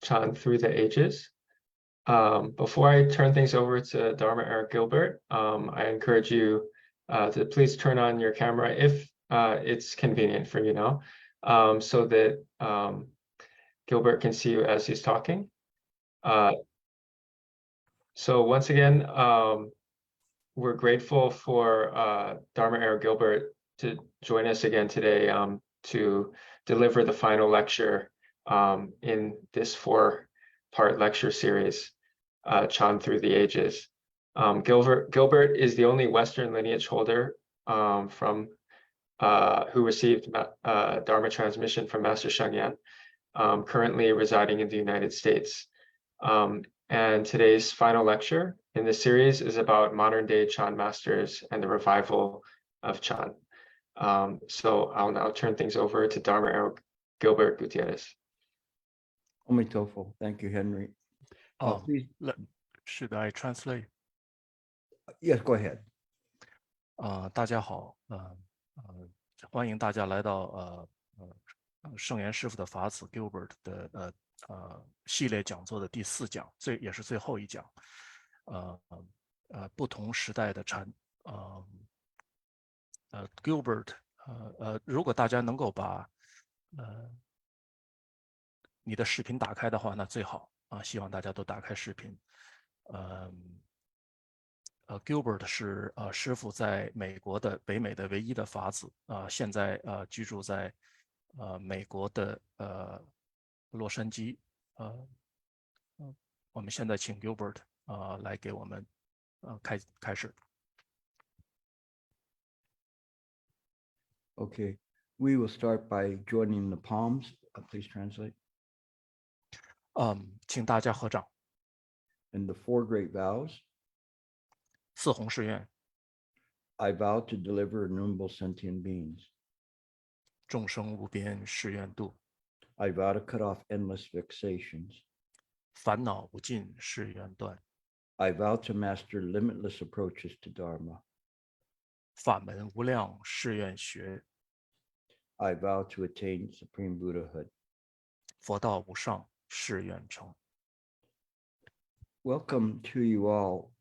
Chan through the ages. Before I turn things over to Dharma Eric Gilbert, I encourage you to please turn on your camera if it's convenient for you now, so that Gilbert can see you as he's talking. So once again, we're grateful for Dharma Eric Gilbert to join us again today to deliver the final lecture in this four-part lecture series, Chan Through the Ages. Gilbert is the only Western lineage holder who received Dharma transmission from Master Sheng Yen, currently residing in the United States. And today's final lecture in this series is about modern-day Chan masters and the revival of Chan. So I'll now turn things over to Dharma Eric Gilbert Gutierrez. Omitofo. Thank you, Henry. Please. Should I translate? Yes, go ahead. 大家好，欢迎大家来到圣严师父的法子 Gilbert 的系列讲座的第4讲，也是最后一讲。不同时代的禅，Gilbert，如果大家能够把你的视频打开的话，那最好啊，希望大家都打开视频。Gilbert 是师父在美国的北美的唯一的法子现在居住在美国的洛杉矶。我们现在请 Gilbert 来给我们开始。Okay, we will start by joining the palms. Please translate. 请大家合掌。And the 4 great vows. 4弘誓愿。I vow to deliver innumerable sentient beings. 众生无边誓愿度。I vow to cut off endless vexations. 烦恼无尽誓愿断。I vow to master limitless approaches to Dharma. 法门无量誓愿学。I vow to attain supreme Buddhahood. 佛道无上誓愿成。Welcome to you all.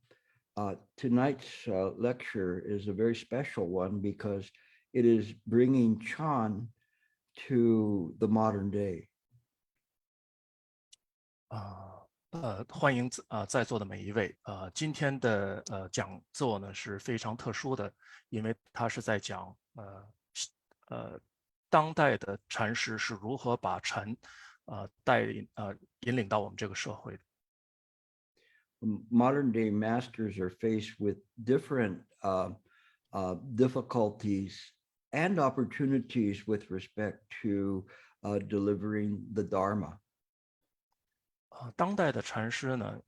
Tonight's lecture is a very special one because it is bringing Chan to the modern day. 欢迎在座的每一位。今天的讲座呢是非常特殊的，因为它是在讲当代的禅师是如何把禅引领到我们这个社会的。Modern day masters are faced with different difficulties and opportunities with respect to delivering the Dharma. 当代的禅师呢，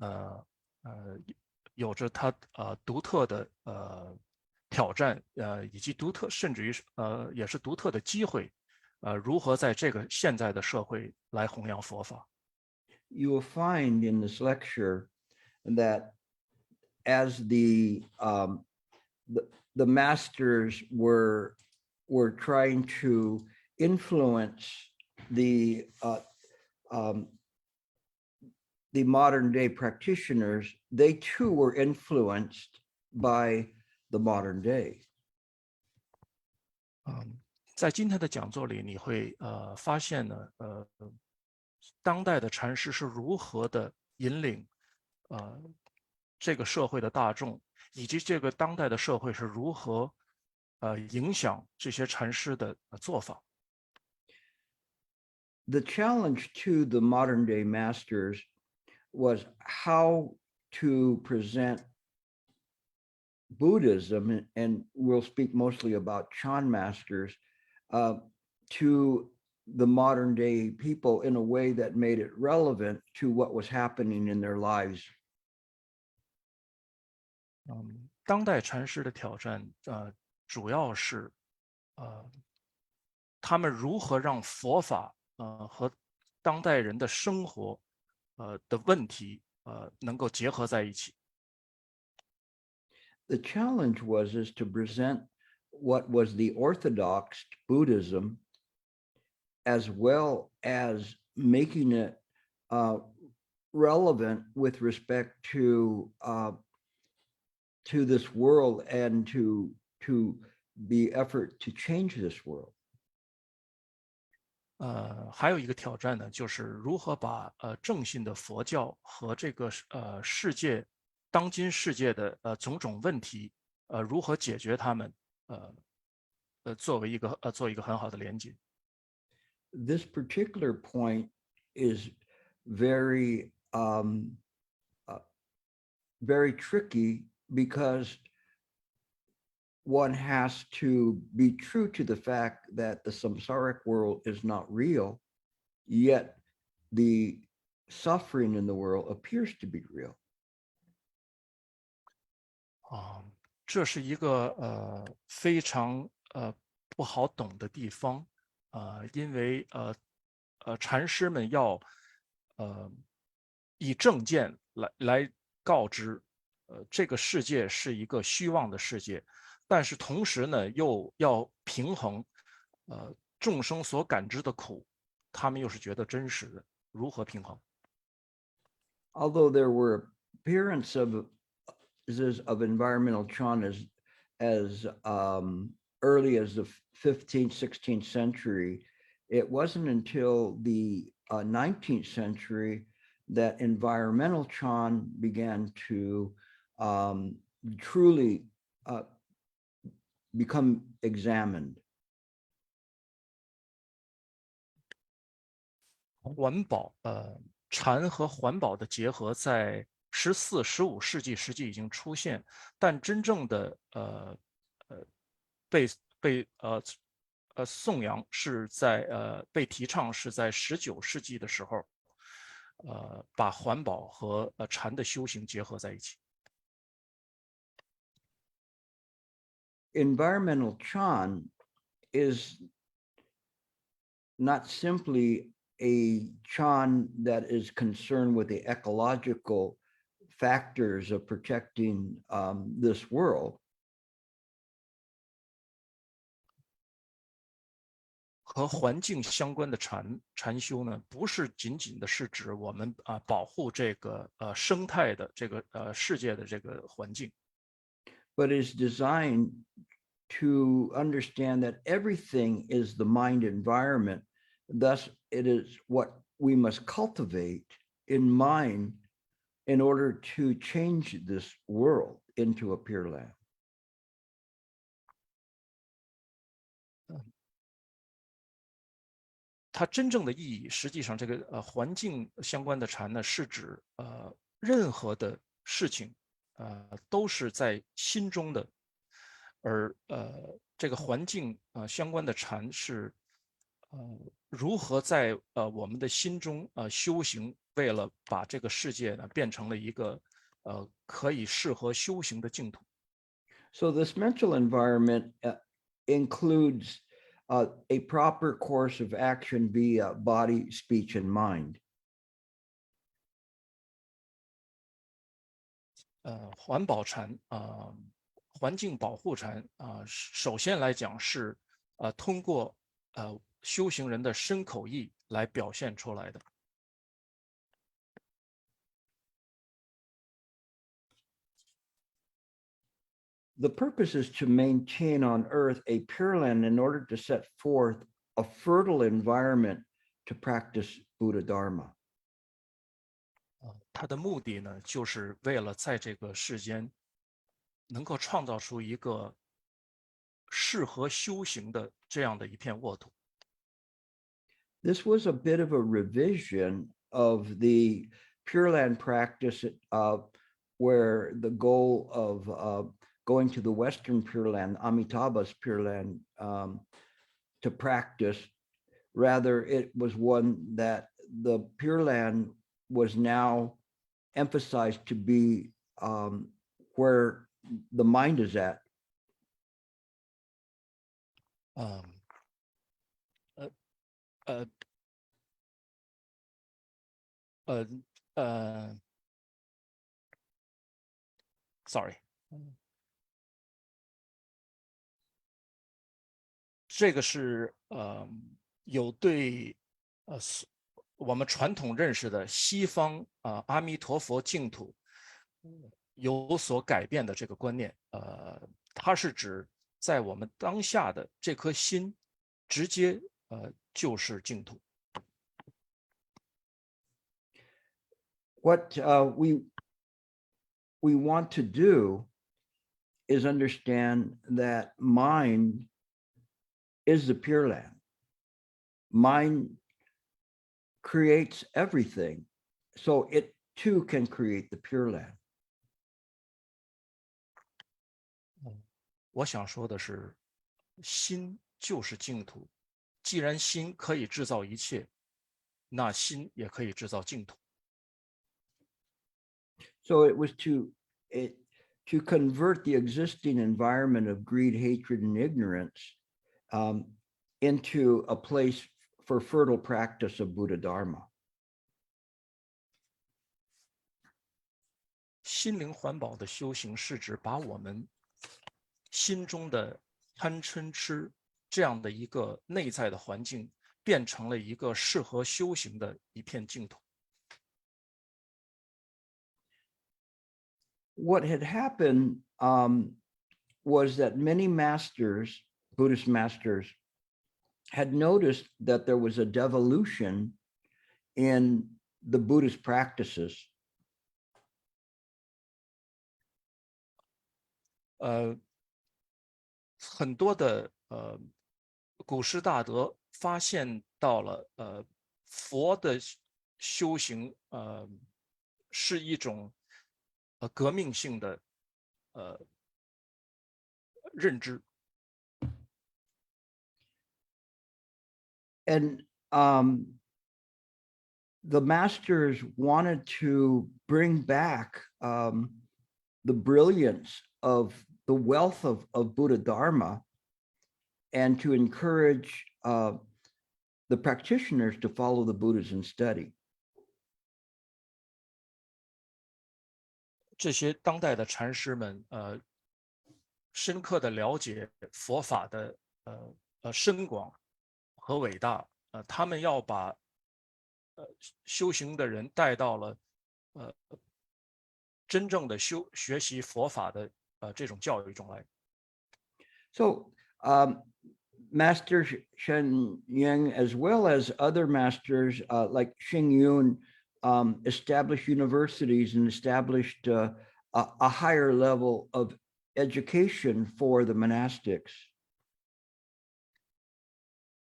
有着他独特的挑战，以及甚至于也是独特的机会，如何在这个现在的社会来弘扬佛法。You will find in this lecture that as the masters were trying to influence the modern day practitioners, they too were influenced by the modern day. 在今天的讲座里，你会发现呢，当代的禅师是如何的引领这个社会的大众，以及这个当代的社会是如何影响这些禅师的做法。The challenge to the modern day masters was how to present Buddhism, and we'll speak mostly about Chan masters, to the modern day people in a way that made it relevant to what was happening in their lives. 当代禅师的挑战主要是他们如何让佛法和当代人的生活的问题能够结合在一起。The challenge is to present what was the orthodox Buddhism as well as making it relevant with respect to this world and to the effort to change this world. 还有一个挑战呢，就是如何把正信的佛教和这个世界当今世界的种种问题，如何解决它们，做一个很好的连接。This particular point is very very tricky because one has to be true to the fact that the samsaric world is not real, yet the suffering in the world appears to be real. 这是一个非常不好懂的地方，因为禅师们要以正见来告知，这个世界是一个虚妄的世界，但是同时呢，又要平衡，众生所感知的苦，他们又是觉得真实的，如何平衡？ Although there were appearances of environmental Chan as early as the 15th, 16th century, it wasn't until the 19th century that environmental Chan began to truly become examined. 环保，禅和环保的结合在14、15世纪实际已经出现，但真正的被颂扬是在被提倡是在19世纪的时候，把环保和禅的修行结合在一起。Environmental Chan is not simply a Chan that is concerned with the ecological factors of protecting this world. 和环境相关的禅修呢，不是仅仅的是指我们保护这个生态的这个世界的这个环境， but is designed to understand that everything is the mind environment. Thus, it is what we must cultivate in mind in order to change this world into a Pure Land. 它真正的意义，实际上这个环境相关的禅呢，是指任何的事情都是在心中的，而这个环境相关的禅是如何在我们的心中修行，为了把这个世界呢变成了一个可以适合修行的净土。 So this mental environment includes a proper course of action via body, speech, and mind. 环保禅环境保护禅首先来讲是通过修行人的身口意来表现出来的。 The purpose is to maintain on earth a Pure Land in order to set forth a fertile environment to practice Buddha Dharma. 它的目的呢，就是为了在这个世间能够创造出一个适合修行的这样的一片沃土。 This was a bit of a revision of the Pure Land practice where the goal of going to the Western Pure Land, Amitabha's Pure Land, to practice. Rather, it was one that the Pure Land was now emphasized to be where the mind is at. Sorry， 这个是有对我们传统认识的西方阿弥陀佛净土有所改变的这个观念，它是指在我们当下的这颗心，直接就是净土。What we want to do is understand that mind is the Pure Land. Mind creates everything, so it too can create the Pure Land. 我想说的是，心就是净土。既然心可以制造一切，那心也可以制造净土。So it was to convert the existing environment of greed, hatred, and ignorance into a place for fertile practice of Buddha Dharma. 心灵环保的修行是指把我们心中的贪嗔痴这样的一个内在的环境，变成了一个适合修行的一片净土。What had happened was that many masters, Buddhist masters, had noticed that there was a devolution in the Buddhist practices. 很多的古师大德发现到了佛的修行是一种革命性的认知。And the masters wanted to bring back the brilliance of the wealth of Buddha Dharma and to encourage the practitioners to follow the Buddhas and study. 这些当代的禅师们深刻的了解佛法的深广和伟大，他们要把修行的人带到了真正的学习佛法的这种教育中来。So Master Shen Yang, as well as other masters like Xing Yun, established universities and established a higher level of education for the monastics.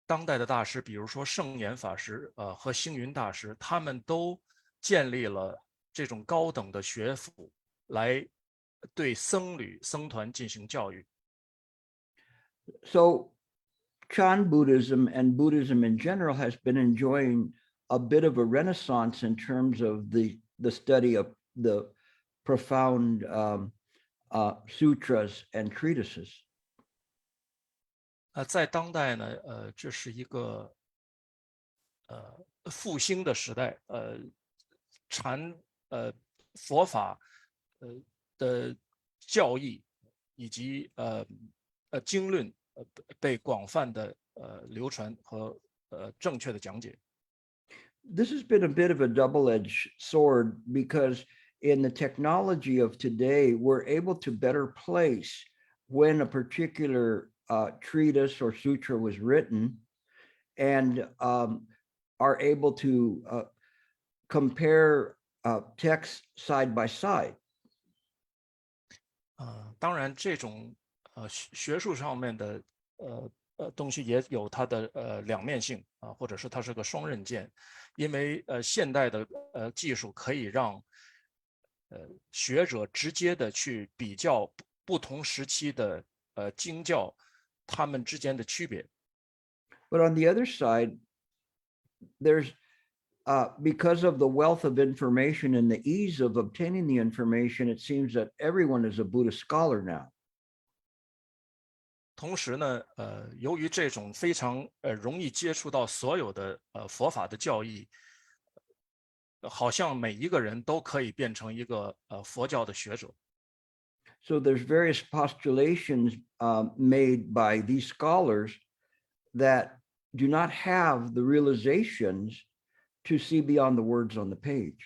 当代的大师，比如说圣严法师和星云大师，他们都建立了这种高等的学府，来对僧侣、僧团进行教育。So Chan Buddhism and Buddhism in general has been enjoying a bit of a renaissance in terms of the study of the profound sutras and treatises. 在当代呢，这是一个复兴的时代，佛法的教义以及经论被广泛的流传和正确的讲解。This has been a bit of a double-edged sword because in the technology of today, we're able to better place when a particular treatise or sutra was written and are able to compare texts side by side. 当然，这种学术上面的东西也有它的两面性或者是它是个双刃剑，因为现代的技术可以让学者直接的去比较不同时期的经教它们之间的区别。But on the other side, there's because of the wealth of information and the ease of obtaining the information, it seems that everyone is a Buddhist scholar now. 同时呢，由于这种非常容易接触到所有的佛法的教义，好像每一个人都可以变成一个佛教的学者。So there's various postulations made by these scholars that do not have the realizations to see beyond the words on the page.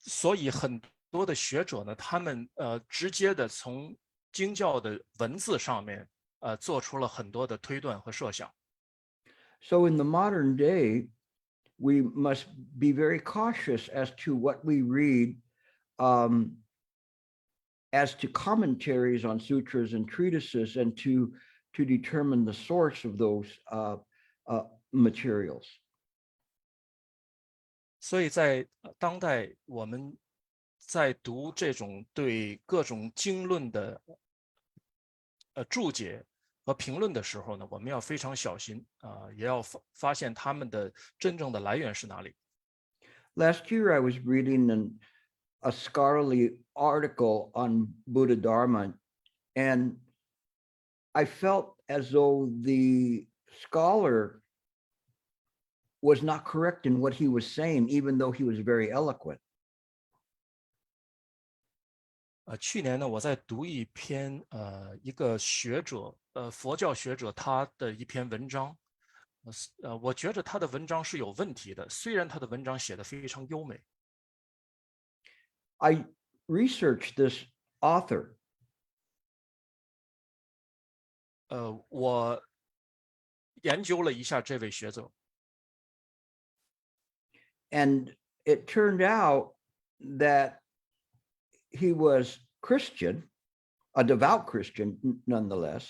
所以很多的学者呢，他们直接的从经教的文字上面做出了很多的推断和设想。So in the modern day, we must be very cautious as to what we read as to commentaries on sutras and treatises, and to determine the source of those materials. 所以在当代，我们在读这种对各种经论的注解和评论的时候呢，我们要非常小心也要发现他们的真正的来源是哪里。Last year, I was reading a scholarly article on Buddha Dharma, and I felt as though the scholar was not correct in what he was saying, even though he was very eloquent. 去年呢，我在读一篇一个学者佛教学者他的一篇文章，我觉得他的文章是有问题的，虽然他的文章写得非常优美。I researched this author. 我研究了一下这位学者。And it turned out that he was Christian, a devout Christian nonetheless.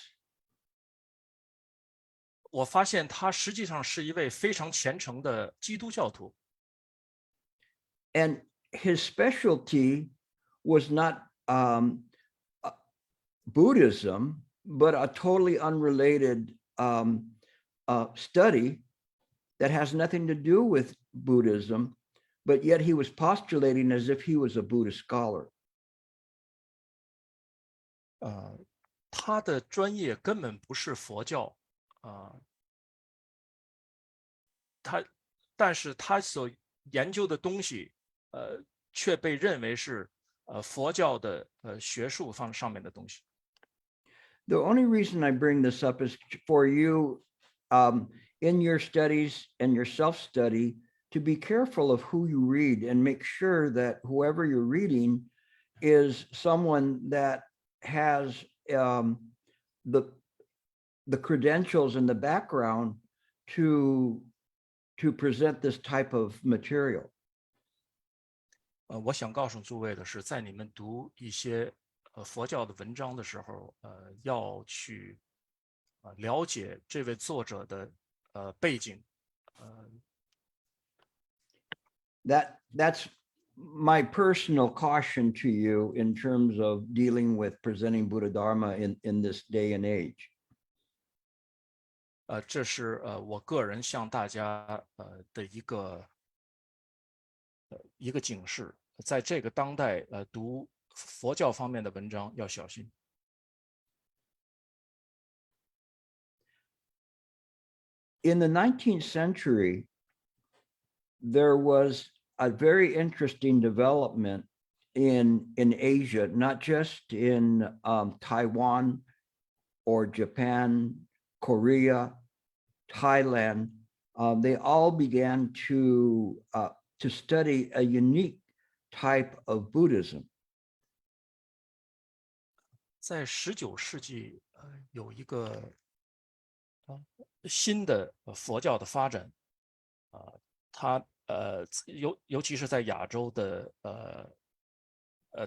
我发现他实际上是一位非常虔诚的基督教徒。And his specialty was not Buddhism, but a totally unrelated study that has nothing to do with Buddhism, but yet he was postulating as if he was a Buddhist scholar. 他的专业根本不是佛教但是他所研究的东西却被认为是佛教的学术上面的东西。The only reason I bring this up is for you in your studies and your self-study to be careful of who you read and make sure that whoever you're reading is someone that has the credentials and the background to present this type of material. 我想告诉诸位的是，在你们读一些佛教的文章的时候，要去了解这位作者的背景。That's my personal caution to you in terms of dealing with presenting Buddha Dharma in this day and age. 这是我个人向大家的一个警示，在这个当代读佛教方面的文章要小心。In the 19th century, there was a very interesting development in Asia, not just in Taiwan or Japan, Korea, Thailand. They all began to study a unique type of Buddhism. 在19世纪，有一个新的佛教的发展，它尤其是在亚洲的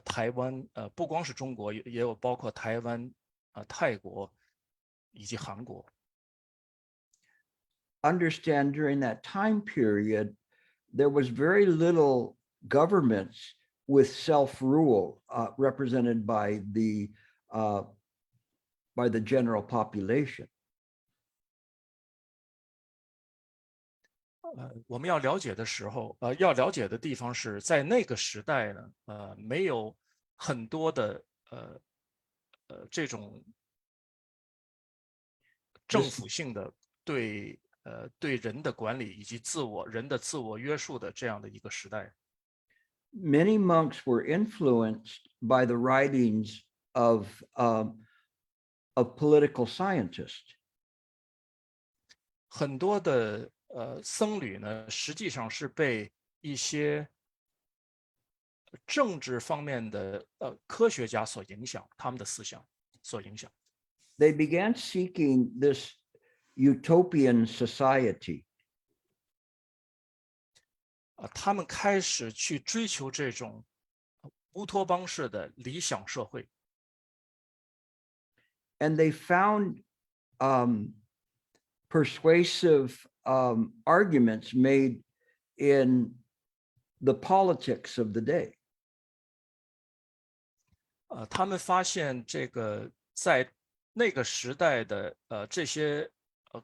台湾，不光是中国，也有包括台湾、泰国以及韩国。Understand during that time period, there was very little governments with self-rule represented by the general population. 我们要了解的时候，要了解的地方是在那个时代呢，没有很多的这种政府性的对人的管理以及人的自我约束的这样的一个时代。Many monks were influenced by the writings of political scientists. 很多的僧侣呢，实际上是被一些政治方面的科学家所影响，他们的思想所影响。They began seeking this utopian society. 他们开始去追求这种乌托邦式的理想社会。And they found persuasive arguments made in the politics of the day. 他们发现这个在那个时代的这些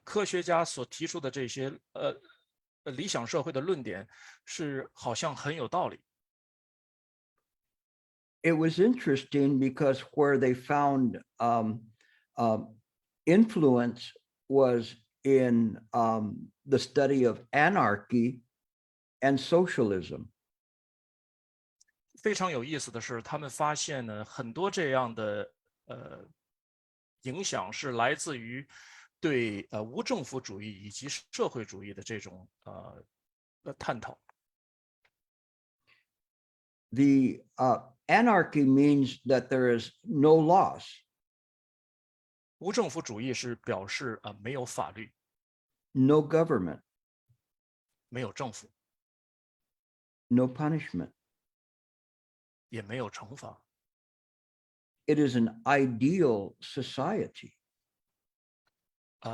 科学家所提出的这些理想社会的论点是好像很有道理。It was interesting because where they found influence was in the study of anarchy and socialism. 非常有意思的是，他们发现呢，很多这样的影响是来自于对无政府主义以及社会主义的这种探讨。The anarchy means that there is no laws. 无政府主义是表示没有法律， no government, 没有政府， no punishment. 也没有惩罚。It is an ideal society.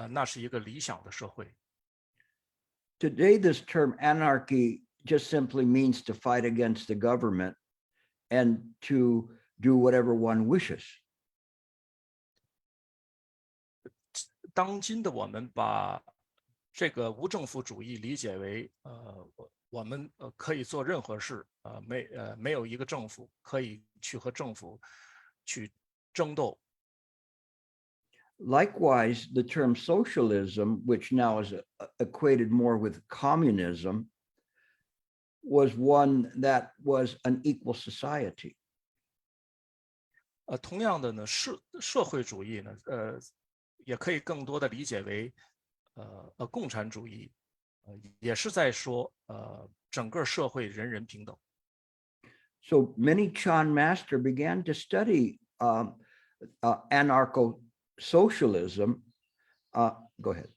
那是一个理想的社会。 Today, this term anarchy just simply means to fight against the government and to do whatever one wishes. 当今的我们把这个无政府主义理解为我们可以做任何事，没有一个政府可以去和政府去争斗。 Likewise, the term socialism, which now is equated more with communism, was one that was an equal society. 同样的呢，社会主义呢，也可以更多的理解为共产主义，也是在说整个社会人人平等。 So many Chan master began to study anarcho-socialism. Go ahead.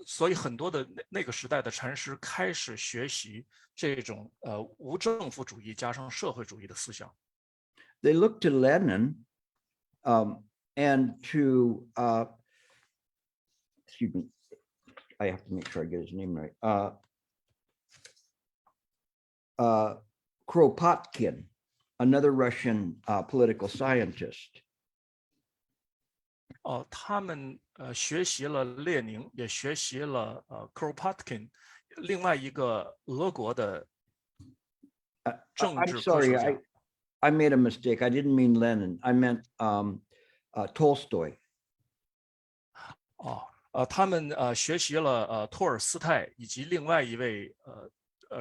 所以很多的那个时代的禅师开始学习这种无政府主义加上社会主义的思想。 They looked to Lenin and to excuse me, I have to make sure I get his name right. Kropotkin, another Russian political scientist. 他们学习了列宁，也学习了Kropotkin， 另外一个俄国的政治科学家。 I made a mistake. I didn't mean Lenin. I meant Tolstoy. 他们学习了托尔斯泰以及另外一位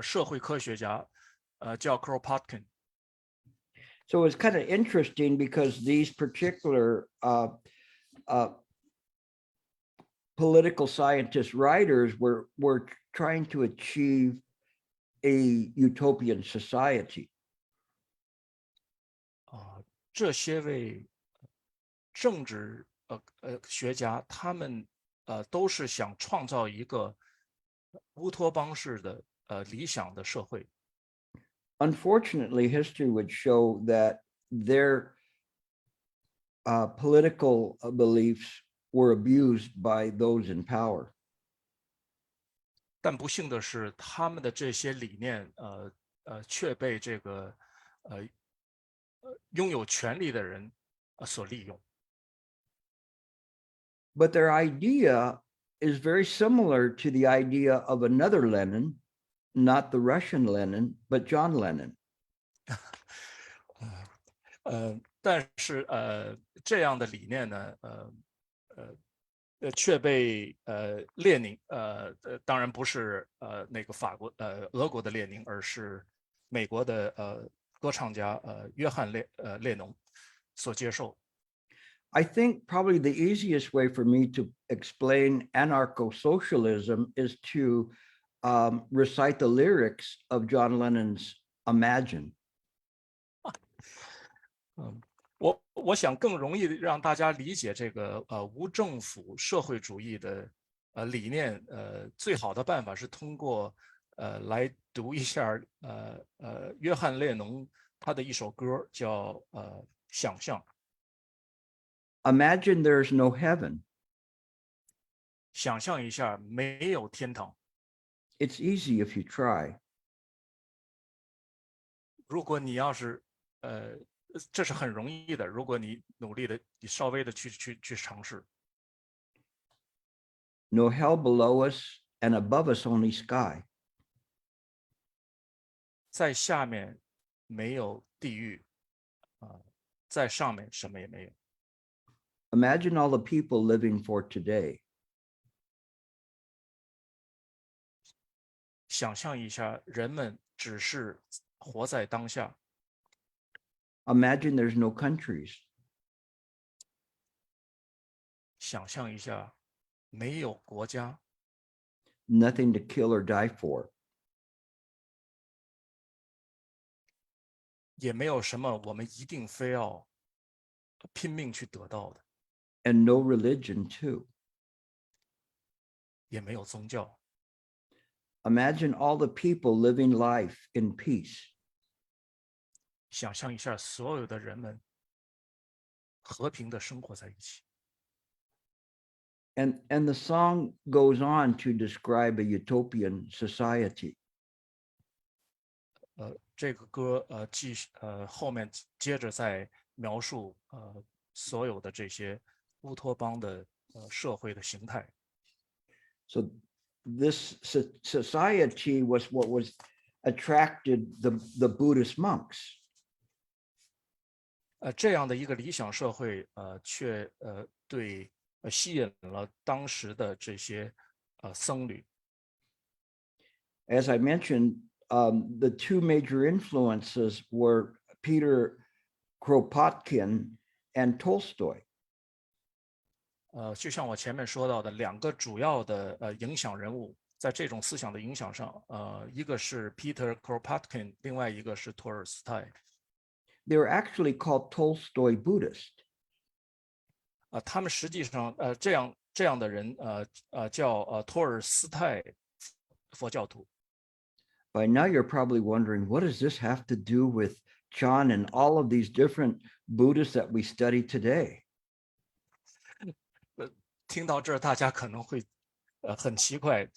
社会科学家，叫 Kropotkin。 So it's kind of interesting because these particular political scientist writers were trying to achieve a utopian society. 这些位政治学家，他们都是想创造一个乌托邦式的理想的社会。 Unfortunately, history would show that their political beliefs were abused by those in power. 但不幸的是，他们的这些理念却被这个拥有权力的人所利用。 But their idea is very similar to the idea of another Lenin, not the Russian Lenin, but John Lennon. 但是这样的理念呢，却被列宁当然不是那个俄国的列宁，而是美国的歌唱家约翰列侬所接受。I think probably the easiest way for me to explain anarcho-socialism is to recite the lyrics of John Lennon's Imagine. 我想更容易让大家理解这个无政府社会主义的理念，最好的办法是通过来读一下约翰列侬他的一首歌叫想象。Imagine there's no heaven. 想象一下没有天堂。It's easy if you try. 如果你要是这是很容易的，如果你努力的，你稍微的去尝试。No hell below us and above us only sky. 在下面没有地狱，在上面什么也没有。Imagine all the people living for today. 想象一下，人们只是活在当下。Imagine there's no countries. 想象一下，没有国家， Nothing to kill or die for. 也没有什么我们一定非要拼命去得到的， And no religion too. 也没有宗教。Imagine all the people living life in peace. 想象一下，所有的人们和平的生活在一起。And the song goes on to describe a utopian society. 这个歌后面接着在描述所有的这些乌托邦的社会的形态。So this society was what was attracted the Buddhist monks. 这样的一个理想社会，却吸引了当时的这些僧侣。As I mentioned, the two major influences were Peter Kropotkin and Tolstoy. 就像我前面说到的，两个主要的影响人物，在这种思想的影响上，一个是 Peter Kropotkin， 另外一个是托尔斯泰。They were actually called Tolstoy Buddhist. 他们实际上这样的人叫托尔斯泰佛教徒。By now, you're probably wondering, what does this have to do with John and all of these different Buddhists that we study today? 听到这儿，大家可能会很奇怪，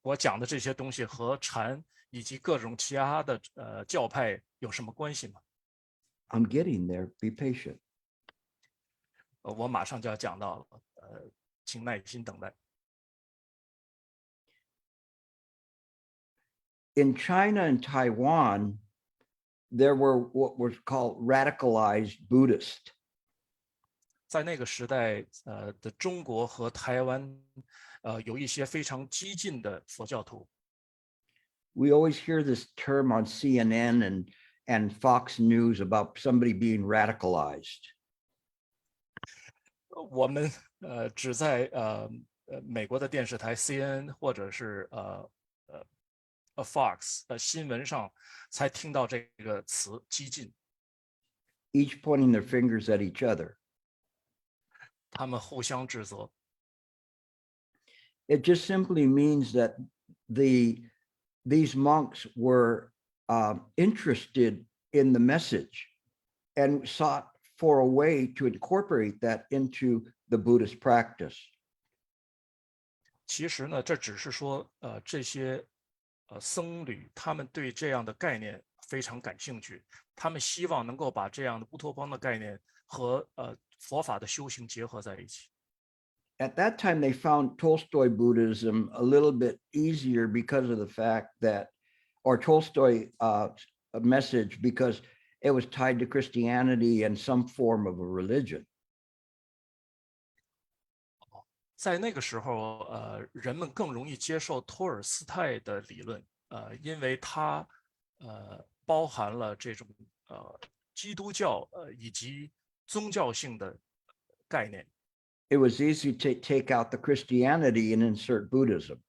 我讲的这些东西和禅以及各种其他的教派有什么关系吗？ I'm getting there. Be patient. 我马上就要讲到了，请耐心等待。In China and Taiwan, there were what was called radicalized Buddhists. 在那个时代，的中国和台湾，有一些非常激进的佛教徒。We always hear this term on CNN and Fox News about somebody being radicalized. 我们只在美国的电视台 CNN 或者是Fox 新闻上才听到这个词激进。Each pointing their fingers at each other. 他们互相指责。It just simply means that these monks were interested in the message and sought for a way to incorporate that into the Buddhist practice. 其实呢，这只是说，这些僧侣他们对这样的概念非常感兴趣，他们希望能够把这样的乌托邦的概念和佛法的修行结合在一起。At that time, they found Tolstoy Buddhism a little bit easier because of the fact that, or Tolstoy message, because it was tied to Christianity and some form of a religion. 在那个时候，人们更容易接受托尔斯泰的理论，因为它包含了这种基督教以及宗教性的概念。It was easy to take out the Christianity and insert Buddhism.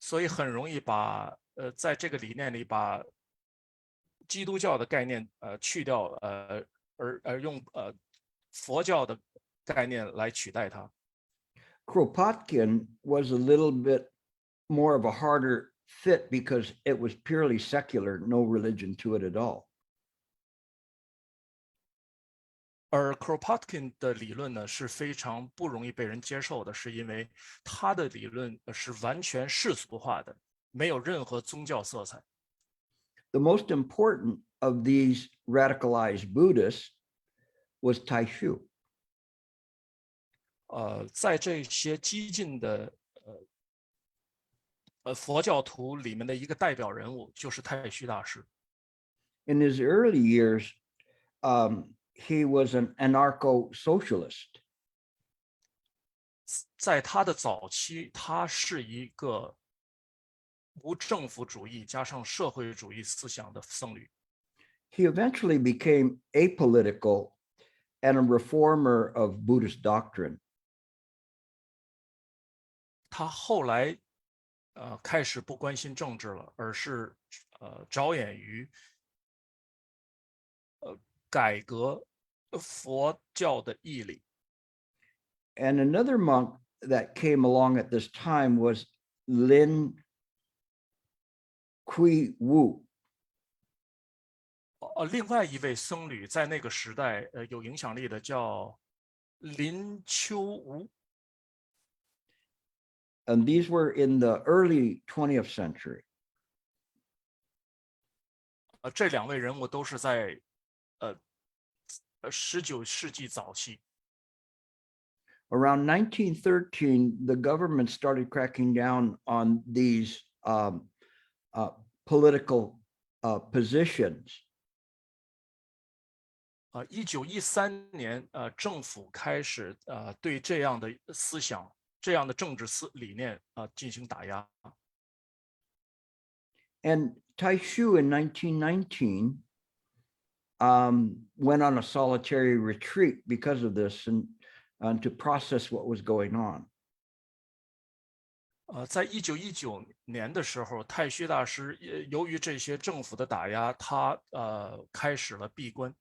所以很容易把在这个理念里把基督教的概念去掉，而用佛教的概念来取代它。Kropotkin was a little bit more of a harder fit because it was purely secular, no religion to it at all. 而 Kropotkin 的理论呢是非常不容易被人接受的，是因为他的理论是完全世俗化的，没有任何宗教色彩。The most important of these radicalized Buddhists was Taishu. 在这些激进的佛教徒里面的一个代表人物就是太虚大师。In his early years, he was an anarcho-socialist. 在他的早期，他是一个无政府主义加上社会主义思想的僧侣。He eventually became apolitical and a reformer of Buddhist doctrine. 他后来开始不关心政治了，而是着眼于改革佛教的义理。And another monk that came along at this time was Lin Kui Wu. 另外一位僧侣在那个时代有影响力的叫林秋吾。And these were in the early 20th century. 这两位人物都是在19世纪早期。Around 1913, the government started cracking down on these political positions. 1913年，政府开始对这样的思想、这样的政治理念进行打压。And Taishu in 1919 went on a solitary retreat because of this and to process what was going on. 在1919年的时候，太虚大师由于这些政府的打压，他开始了闭关。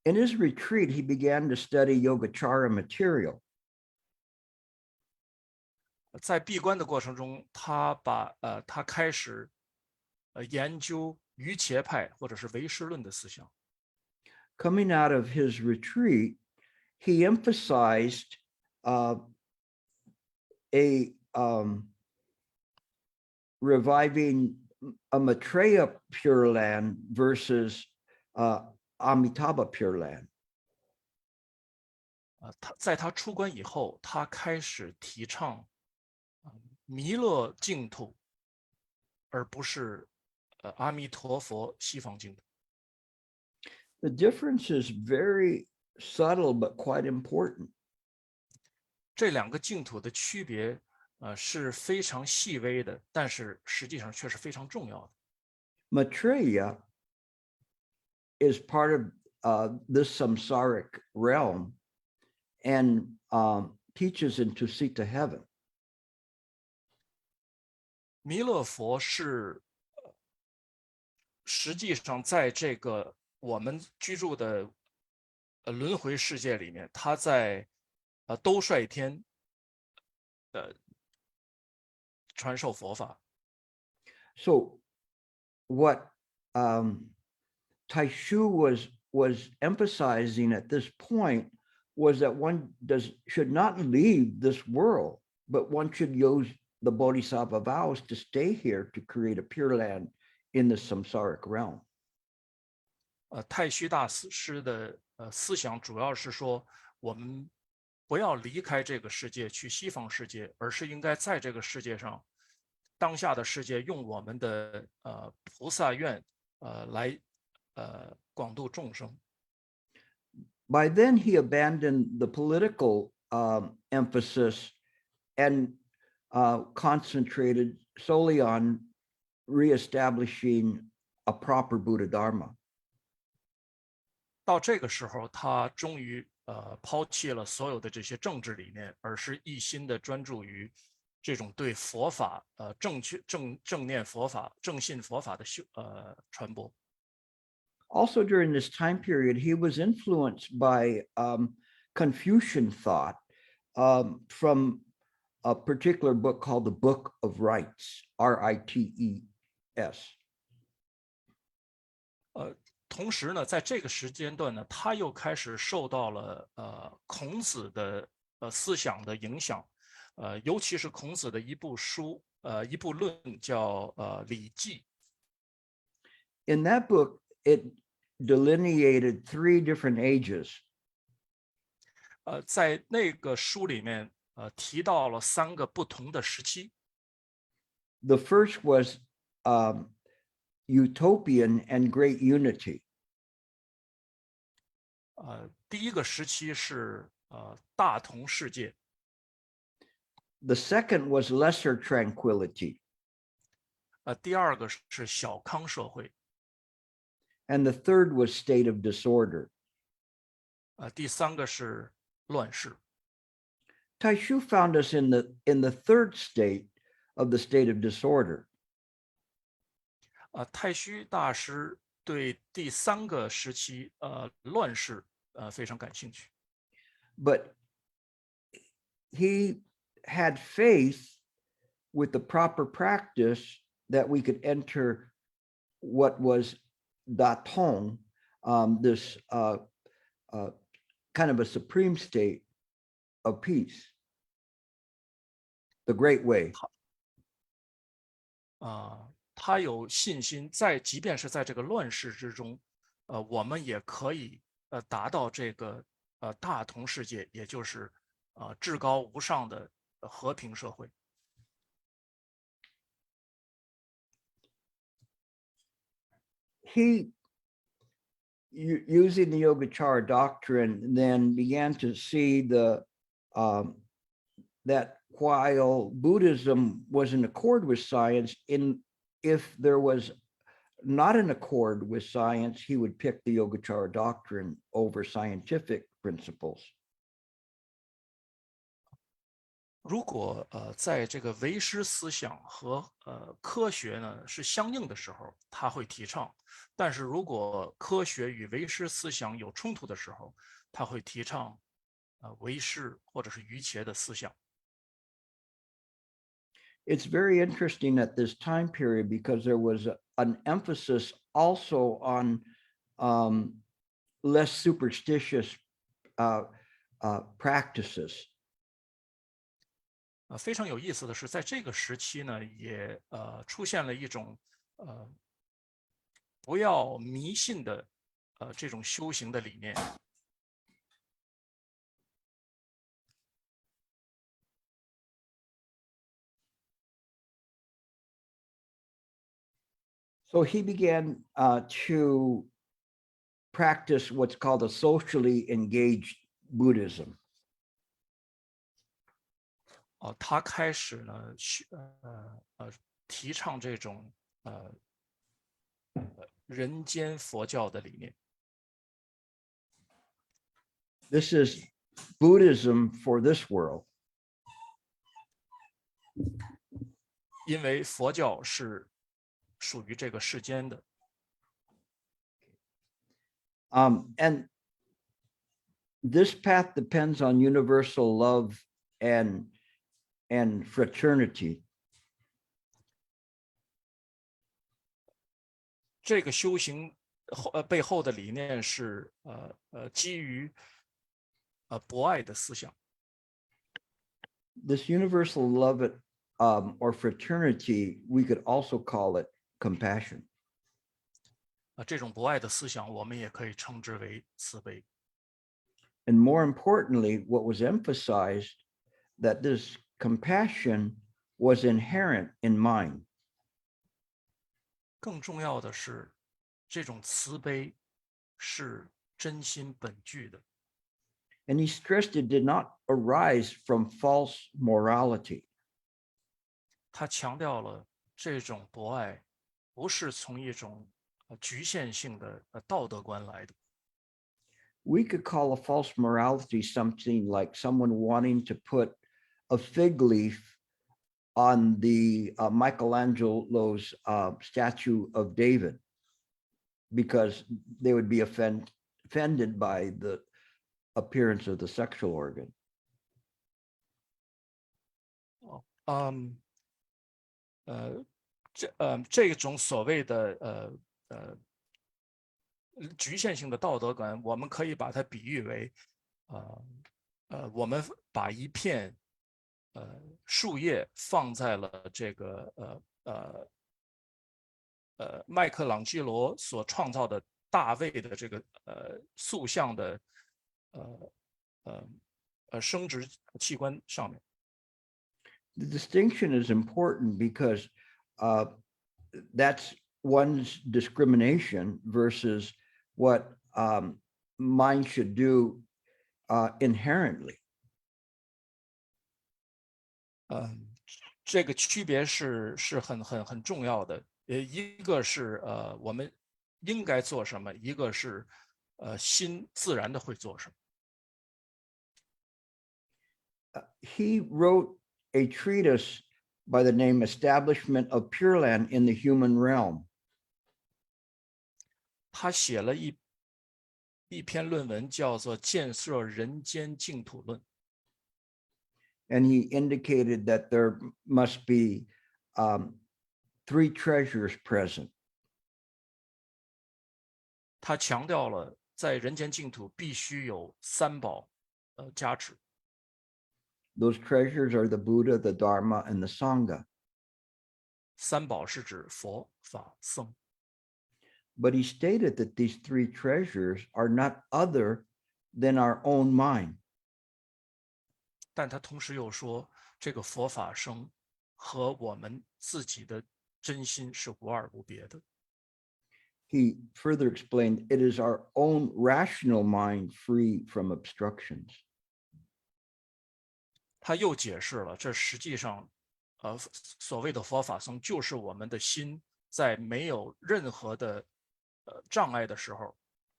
In his retreat, he began to study Yogacara material. 在闭关的过程中，他开始研究瑜伽派或者是唯识论的思想。Coming out of his retreat, he emphasized reviving a Maitreya Pure Land versus Amitabha Pure Land. 在他出关以后，他开始提倡弥勒净土，而不是阿弥陀佛西方净土。The difference is very subtle but quite important. 这两个净土的区别是非常细微的，但是实际上却是非常重要的。Maitreya is part of this samsaric realm and teaches into Sita heaven. 弥勒佛是实际上在这个我们居住的轮回世界里面，他在兜率天传授佛法。So what Taishu was emphasizing at this point was that one should not leave this world, but one should use the Bodhisattva vows to stay here to create a pure land in the samsaric realm. 太虚大师的思想主要是说，我们不要离开这个世界去西方世界，而是应该在这个世界上，当下的世界用我们的菩萨愿来广度众生。By then, he abandoned the political emphasis and concentrated solely on reestablishing a proper Buddha Dharma. 到这个时候，他终于抛弃了所有的这些政治理念，而是一心的专注于这种对佛法正念佛法正信佛法的传播。Also, during this time period, he was influenced by Confucian thought from a particular book called the Book of Rites, R-I-T-E-S. 同时呢，在这个时间段呢，他又开始受到了孔子的思想的影响，尤其是孔子的一部书，一部论叫《礼记》。In that book, it delineated 3 different ages. 在那个书里面，提到了3个不同的时期。The first was utopian and great unity. 第一个时期是大同世界。The second was lesser tranquility. 第二个是小康社会。And the third was state of disorder. 第3个是乱世。Taishu found us in the third state of the state of disorder. 太虚大师对第3个时期乱世非常感兴趣。But he had faith with the proper practice that we could enter what was Datong, this kind of a supreme state of peace, the great way. 他有信心，即便是在这个乱世之中，我们也可以达到这个大同世界，也就是至高无上的和平社会。He, using the Yogacara doctrine, then began to see that while Buddhism was in accord with science, if there was not in accord with science, he would pick the Yogacara doctrine over scientific principles. 如果在这个唯识思想和科学呢是相应的时候，他会提倡；但是如果科学与唯识思想有冲突的时候，他会提倡唯识或者是瑜伽的思想。It's very interesting at this time period because there was an emphasis also on less superstitious practices. 非常有意思的是，在这个时期呢，也出现了一种不要迷信的这种修行的理念。So he began to practice what's called a socially engaged Buddhism. 他开始呢，提倡这种人间佛教的理念。This is Buddhism for this world. 因为佛教是属于这个世间的。And this path depends on universal love and fraternity. 这个修行背后的理念是基于博爱的思想。This universal love or fraternity, we could also call it compassion. 这种博爱的思想，我们也可以称之为慈悲。And more importantly, what was emphasized that this compassion was inherent in mind. 更重要的是，这种慈悲是真心本具的。And he stressed it did not arise from false morality. 他强调了这种博爱不是从一种局限性的道德观来的。We could call a false morality something like someone wanting to put a fig leaf on the Michelangelo's statue of David because they would be offended by the appearance of the sexual organ. 这种所谓的局限性的道德感，我们可以把它比喻为，我们把一片树叶放在了这个麦克朗基罗所创造的大卫的这个塑像的生殖器官上面。The distinction is important because that's one's discrimination versus what mind should do inherently. 这个区别是很重要的。一个是我们应该做什么，一个是心自然的会做什么。He wrote a treatise by the name Establishment of Pure Land in the Human Realm. 他写了一篇论文，叫做《建设人间净土论》。And he indicated that there must be 3 treasures present. 他强调了在人间净土必须有3宝加持。Those treasures are the Buddha, the Dharma, and the Sangha. 3宝是指佛法僧。But he stated that these 3 treasures are not other than our own mind. 但他同时又说，这个佛法僧和我们自己的真心是无二无别的。He further explained it is our own rational mind free from obstructions. 他又解释了，这实际上，所谓的佛法僧就是我们的心在没有任何的障碍的时候，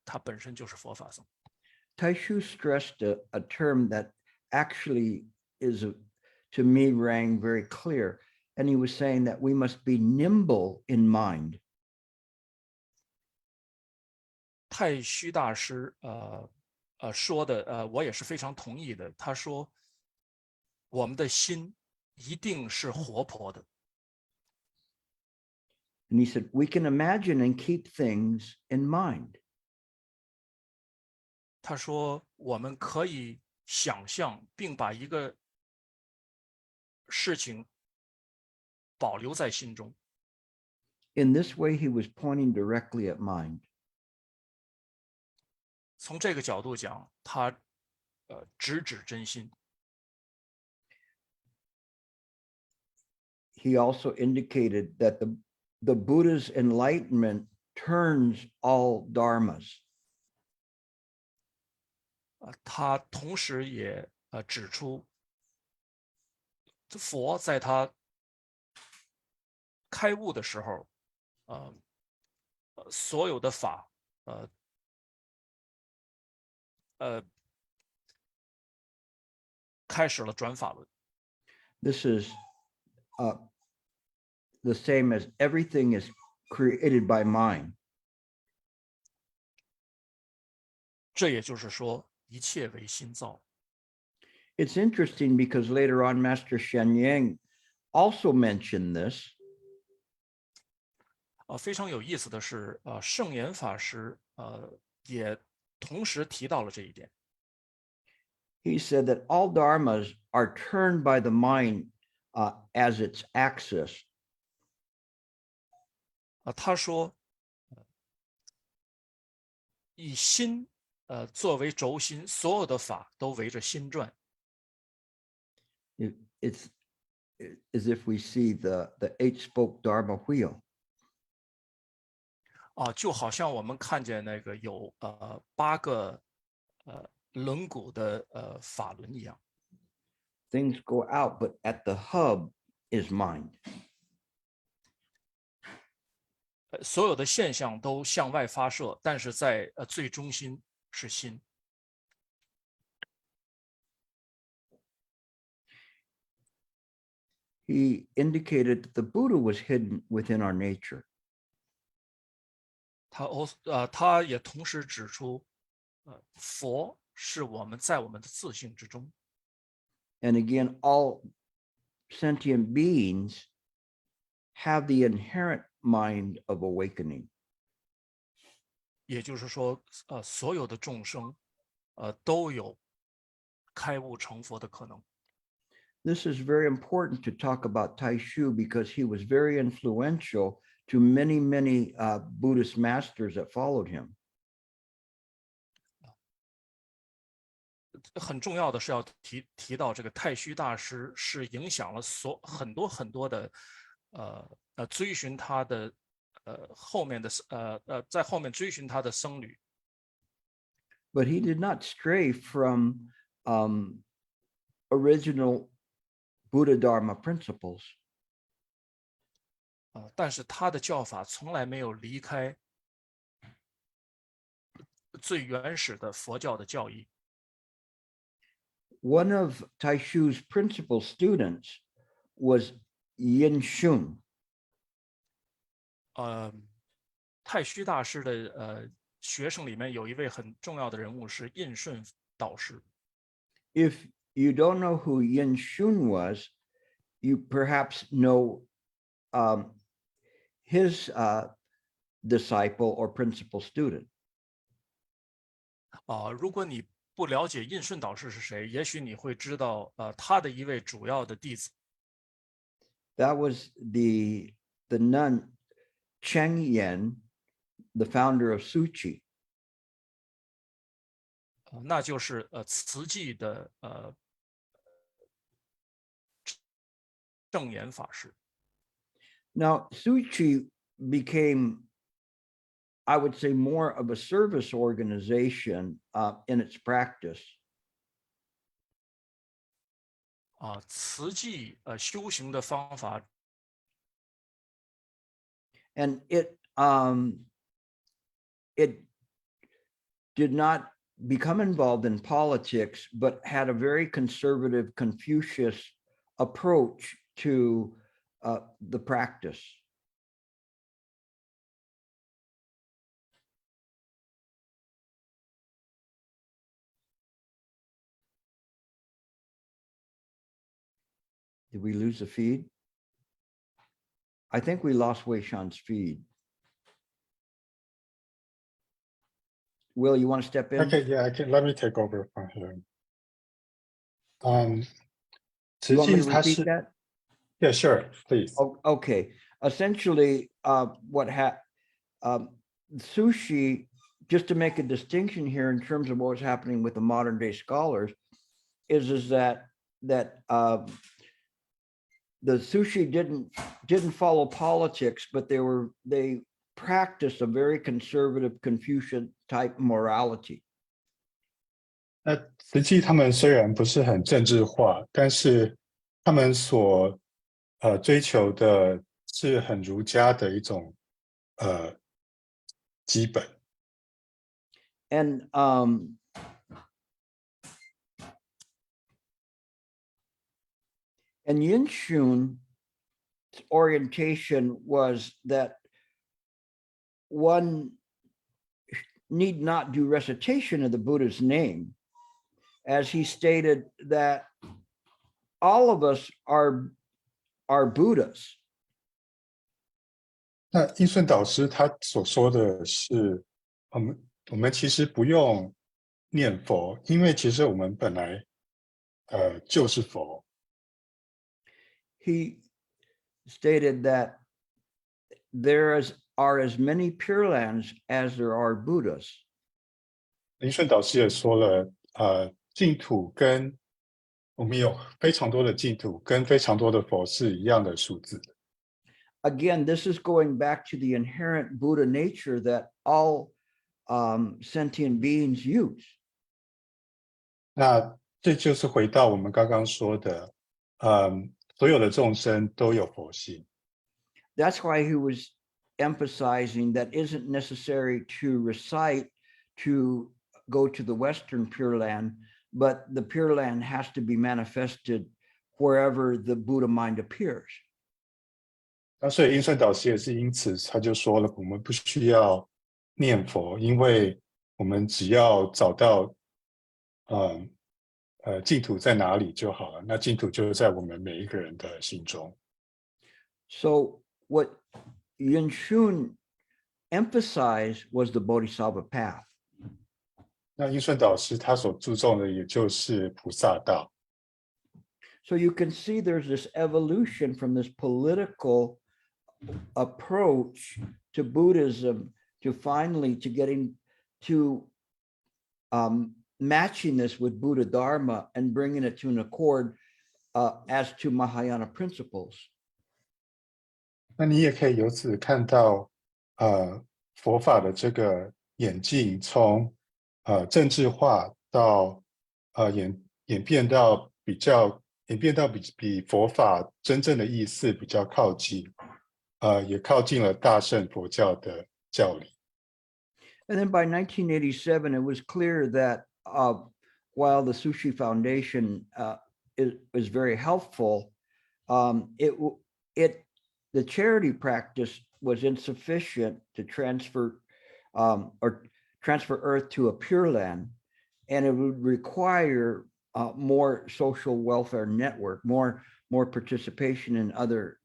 它本身就是佛法僧。Taishu stressed a term that actually is, to me, rang very clear. And he was saying that we must be nimble in mind. 太虚大师说的我也是非常同意的。他说，我们的心一定是活泼的。And he said, we can imagine and keep things in mind. 他说，我们可以想象并把一个事情保留在心中。In this way, he was pointing directly at mind. 从这个角度讲，他直指真心。He also indicated that the Buddha's enlightenment turns all dharmas. 他同时也指出，佛在他开悟的时候，所有的法，开始了转法轮。This is the same as everything is created by mind. 这也就是说，一切为心造。It's interesting because later on, Master Shenyang also mentioned this. 非常有意思的是，圣严法师也同时提到了这一点。He said that all dharmas are turned by the mind as its axis. 他说，以心作为轴心，所有的法都围着心转。It's as if we see the 8-spoke Dharma wheel. 就好像我们看见那个有8个轮毂的法轮一样。Things go out, but at the hub is mind. 所有的现象都向外发射，但是在最中心是心。he indicated that the Buddha was hidden within our nature. 他也同时指出，佛是我们在我们的自性之中。 And again, all sentient beings have the inherent mind of awakening. 也就是说，所有的众生，都有开悟成佛的可能。 This is very important to talk about Taishu because he was very influential to many, many Buddhist masters that followed him. 很重要的是要提到这个太虚大师是影响了很多的追寻他的后面的在后面追寻他的僧侣。 But he did not stray from original Buddha Dharma principles. 但是他的教法从来没有离开最原始的佛教的教义。 One of Taishu's principal students was Yin Shun. 太虚大师的学生里面有一位很重要的人物是印顺导师。 If you don't know who Yin Shun was, you perhaps know his disciple or principal student. 如果你不了解印顺导师是谁，也许你会知道他的一位主要的弟子。 That was the nun Cheng Yen, the founder of Suchi. 那就是慈济的正言法师。 Now, Suchi became, I would say, more of a service organization in its practice. 慈济修行的方法， And it did not become involved in politics, but had a very conservative Confucius approach to the practice. Did we lose the feed? I think we lost Wei Shan's feed. Will, you want to step in? Okay, yeah, I can. Let me take over from here. You 慈 want me 济 to 它 repeat 是 that? Yeah, sure, please. Oh, okay. Essentially, Sushi, just to make a distinction here in terms of what's happening with the modern day scholars, is that the Sushi didn't follow politics, but they practiced a very conservative Confucian type morality. 那慈济他们虽然不是很政治化，但是他们所追求的是很儒家的一种基本。 And Yin Shun's orientation was that one need not do recitation of the Buddha's name, as he stated that all of us are Buddhas. 那印顺导师他所说的是，我们其实不用念佛，因为其实我们本来就是佛。 He stated that there are as many Pure Lands as there are Buddhas. 印顺导师也说了，净土跟我们有非常多的净土跟非常多的佛是一样的数字。 Again, this is going back to the inherent Buddha nature that all sentient beings use. 那这就是回到我们刚刚说的，所有的众生都有佛性。 That's why he was emphasizing that isn't necessary to recite to go to the Western Pure Land, but the Pure Land has to be manifested wherever the Buddha mind appears. 那所以英顺导师也是因此他就说了，我们不需要念佛，因为我们只要找到净土在哪里就好了，那净土就在我们每一个人的心中。So what Yun Shun emphasized was the Bodhisattva path. 那英顺导师他所注重的也就是菩萨道。So you can see there's this evolution from this political approach to Buddhism to finally to getting to matching this with Buddha Dharma and bringing it to an accord as to Mahayana principles. 那你也可以由此看到佛法的这个演进，从政治化到演变到比佛法真正的意思比较靠近，也靠近了大乘佛教的教理。And then by 1987, it was clear that while the Sushi Foundation is very helpful, the charity practice was insufficient to transfer Earth to a Pure Land, and it would require more social welfare network, more participation in other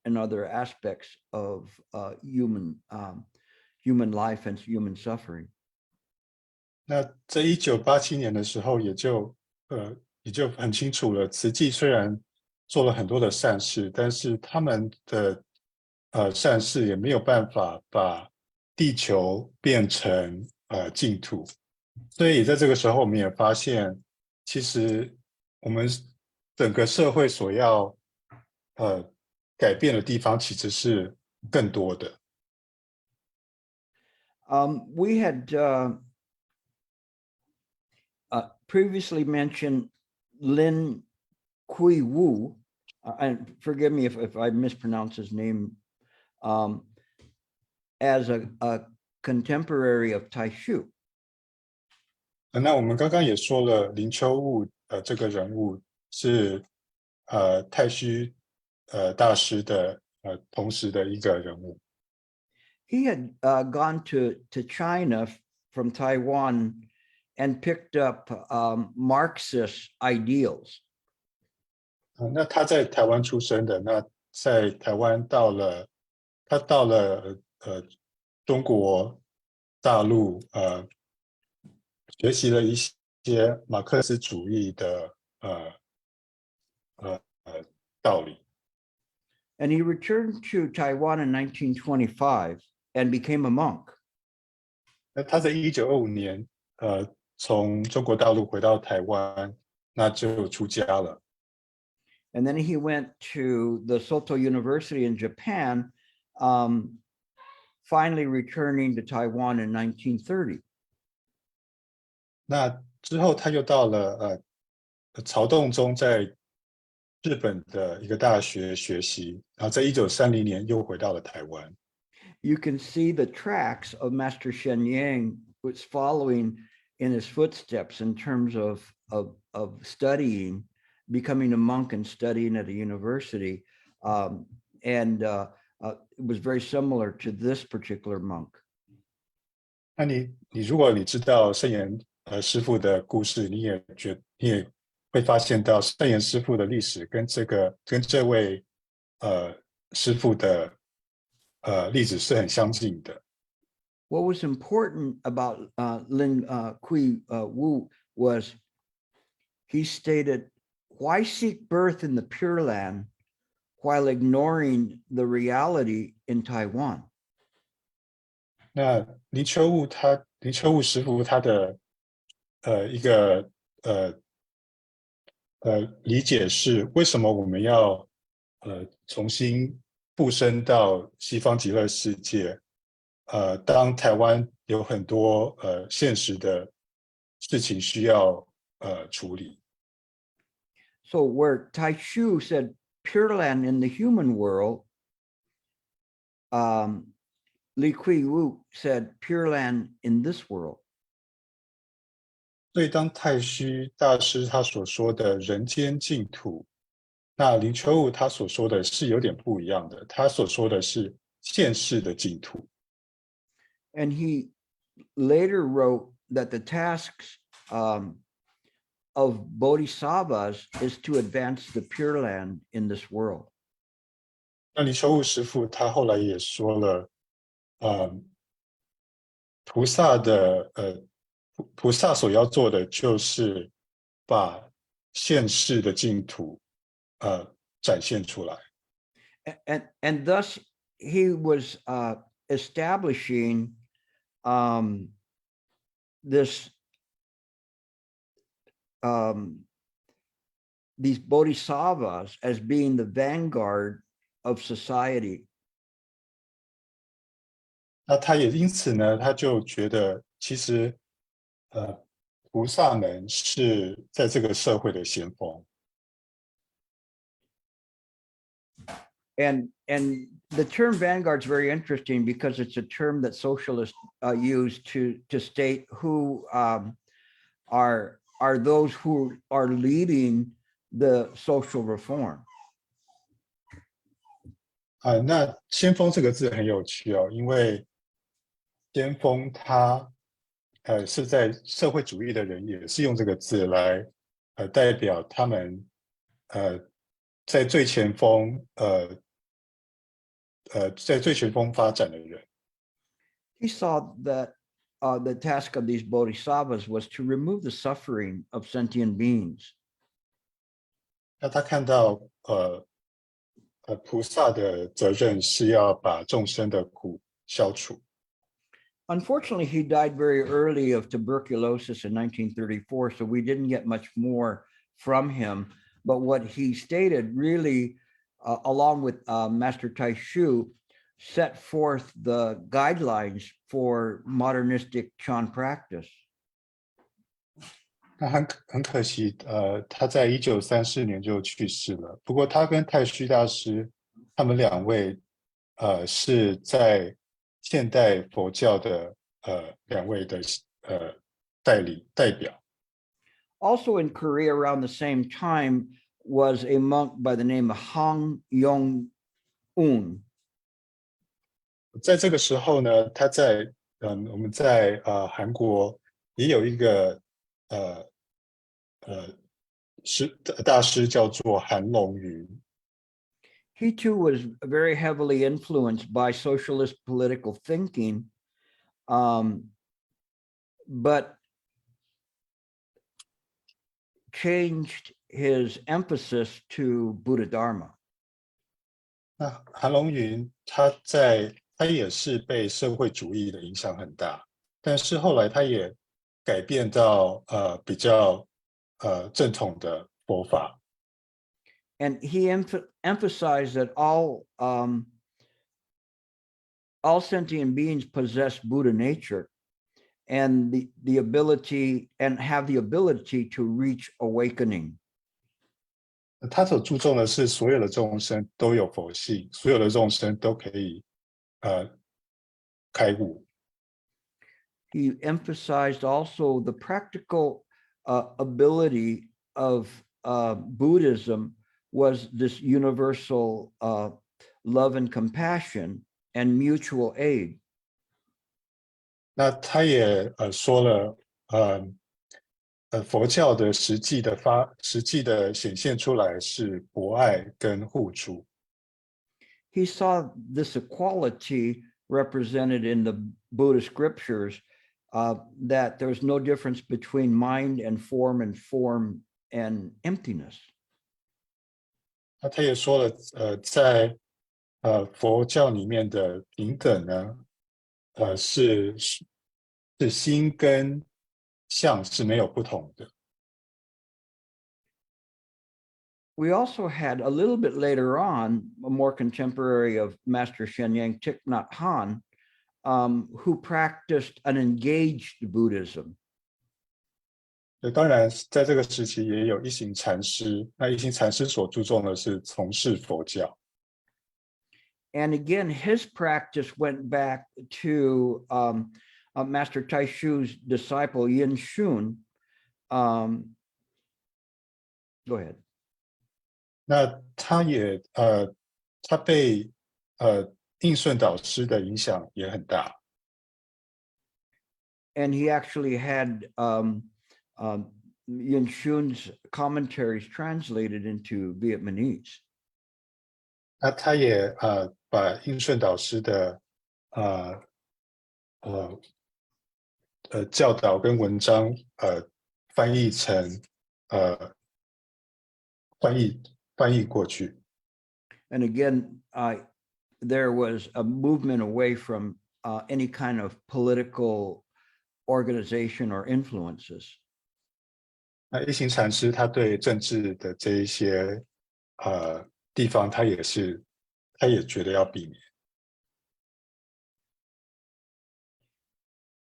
aspects of human life and human suffering. 那在1987年的时候，也就很清楚了，慈济虽然做了很多的善事，但是他们的善事也没有办法把地球变成净土。所以在这个时候，我们也发现，其实我们整个社会所要改变的地方其实是更多的。We had previously mentioned Lin Kui Wu, and forgive me if I mispronounce his name, as a contemporary of Taishu. 那我们刚刚也说了，林秋悟这个人物是太虚大师的同时的一个人物。He had gone to China from Taiwan and picked up Marxist ideals. 那他在台湾出生的，那在台湾到了中国大陆学习了一些马克思主义的道理。And he returned to Taiwan in 1925 and became a monk. 那他在1925年从中国大陆回到台湾，那就出家了。And then he went to the Soto University in Japan, finally returning to Taiwan in 1930. 那之后他又到了曹洞宗在日本的一个大学学习，然后在1930年又回到了台湾。You can see the tracks of Master Shen Yang was following in his footsteps in terms of studying, becoming a monk and studying at a university. And it was very similar to this particular monk. 那你如果你知道圣严师父的故事，你也会发现到圣严师父的历史跟这位师父的例子是很相近的。What was important about Lin Kui Wu was he stated, why seek birth in the Pure Land while ignoring the reality in Taiwan? 那林秋悟师父他的一个理解是，为什么我们要重新附身到西方极乐世界？当台湾有很多现实的事情需要处理。So where Taishu said Pure Land in the human world, Li Kui Wu said Pure Land in this world. 所以当太虚大师他所说的人间净土，那林秋悟他所说的是有点不一样的，他所说的是现世的净土。And he later wrote that the tasks of bodhisattvas is to advance the Pure Land in this world. 那林秋悟师父他后来也说了，菩萨的菩萨所要做的就是把现世的净土展现出来。And thus he was establishing this these bodhisattvas as being the vanguard of society. 那他也因此呢，他就觉得其实菩萨们是在这个社会的先锋。And the term vanguard is very interesting because it's a term that socialists use to state who are those who are leading the social reform. 那先锋这个字很有趣哦，因为先锋他是在社会主义的人也是用这个字来代表他们在最前锋在最前锋发展的人。He saw that the task of these bodhisattvas was to remove the suffering of sentient beings. 那他看到菩萨的责任是要把众生的苦消除。Unfortunately, he died very early of tuberculosis in 1934, so we didn't get much more from him. But what he stated really, along with Master Tai Shu, set forth the guidelines for modernistic Chan practice. 那很可惜，他在1934年就去世了。不过他跟太虚大师他们两位，是在现代佛教的两位的代表。Also in Korea around the same time was a monk by the name of Han Yong-un. 在这个时候呢，他在我们在韩国也有一个大师叫做韩龙云。He too was very heavily influenced by socialist political thinking, but changed his emphasis to Buddha Dharma. 那韩龙云他也是被社会主义的影响很大，但是后来他也改变到比较正统的佛法。And he emphasized that all sentient beings possess Buddha nature and the ability and have the ability to reach awakening. 他所注重的是所有的众生都有佛性，所有的众生都可以开悟。He emphasized also the practical ability of Buddhism was this universal love and compassion and mutual aid. 那他也说了，佛教的实际的显现出来是博爱跟互助。He saw this equality represented in the Buddhist scriptures, that there's no difference between mind and form and emptiness. 那他也说了，在佛教里面的平等呢，是心跟相是没有不同的。We also had a little bit later on, a more contemporary of Master Shenyang Thich Nhat Hanh, who practiced an engaged Buddhism. 当然，在这个时期也有一行禅师，那一行禅师所注重的是从事佛教。And again, his practice went back to Master Tai Shu's disciple Yin Shun. Go ahead. 那他被应顺导师的影响也很大。And he actually had Yin Shun's commentaries translated into Vietnamese. 那他也把应顺导师的教导跟文章翻译成翻译过去。And again, there was a movement away from any kind of political organization or influences. 那一行禅师他对政治的这一些地方，他也觉得要避免。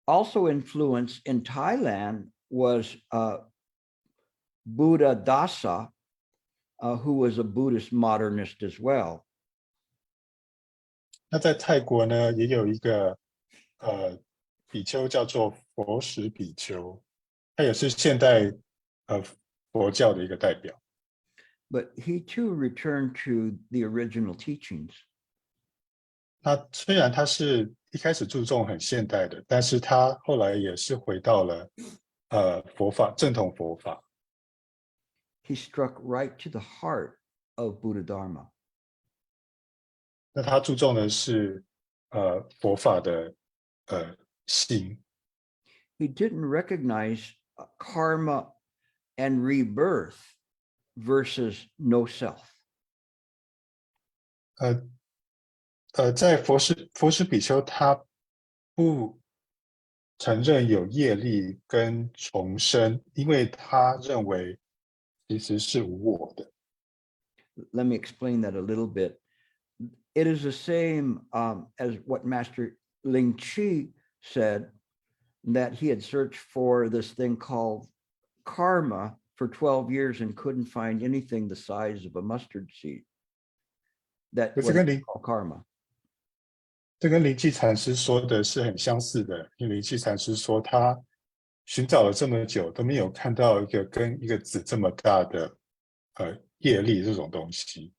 Also influenced in Thailand was Buddha Dasa, who was a Buddhist modernist as well. 那在泰国呢，也有一个比丘叫做佛石比丘，他也是现代佛教的一个代表。But he too returned to the original teachings. 那虽然他是一开始注重很现代的，但是他后来也是回到了佛法正统佛法。He struck right to the heart of Buddha Dharma. 那他注重的是佛法的心。He didn't recognize karma and rebirth versus no self. 在佛师比丘，他不承认有业力跟重生，因为他认为其实是无我的。Let me explain that a little bit. It is the same as what Master Ling Chi said, that he had searched for this thing called karma for 12 years and couldn't find anything the size of a mustard seed. That was called karma. 这跟灵济禅师说的是很相似的，因为灵济禅师说他寻找了这么久都没有看到一个跟一个子这么大的业力这种东西。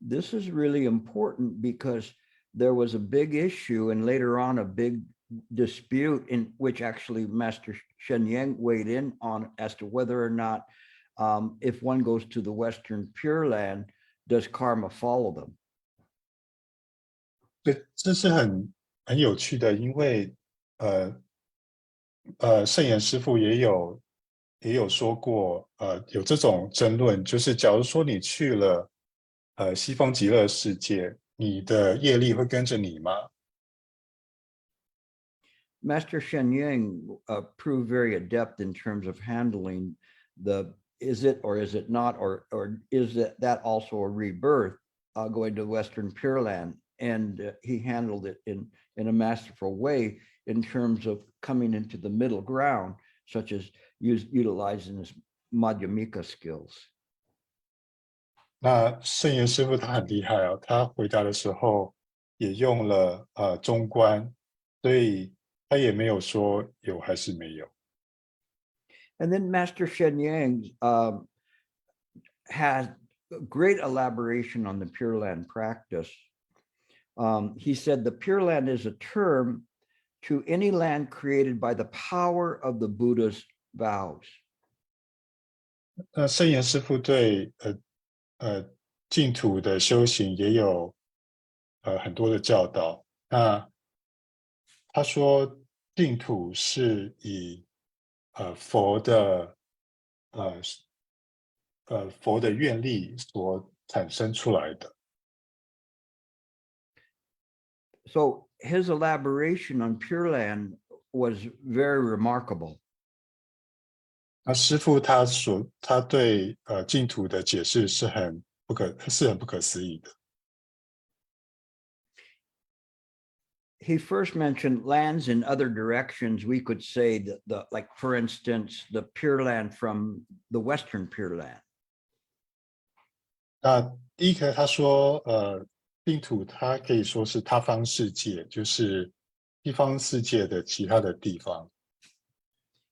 This is really important because there was a big issue and later on a big dispute in which actually Master Shen Yang weighed in on as to whether or not if one goes to the Western Pure Land, does karma follow them? 对，这是很有趣的，因为圣严师父也有说过，有这种争论，就是假如说你去了西方极乐世界，你的业力会跟着你吗？ Master Shen Yang proved very adept in terms of handling the is it or is it not, or is that also a rebirth going to Western Pure Land? And he handled it in a masterful way in terms of coming into the middle ground, such as utilizing his Madhyamika skills. 那圣严师父他很厉害哦，他回答的时候也用了中观，所以他也没有说有还是没有。And then Master Shen Yang had great elaboration on the Pure Land practice. He said the Pure Land is a term to any land created by the power of the Buddha's vows. 那圣严师父对净土的修行也有很多的教导。那他说净土是以佛的愿力所产生出来的。So his elaboration on Pure Land was very remarkable. 那师父他对净土的解释是很不可思议的。He first mentioned lands in other directions. We could say that like for instance, the Pure Land from the Western Pure Land. 那第一个他说净土它可以说是他方世界，就是西方世界的其他的地方。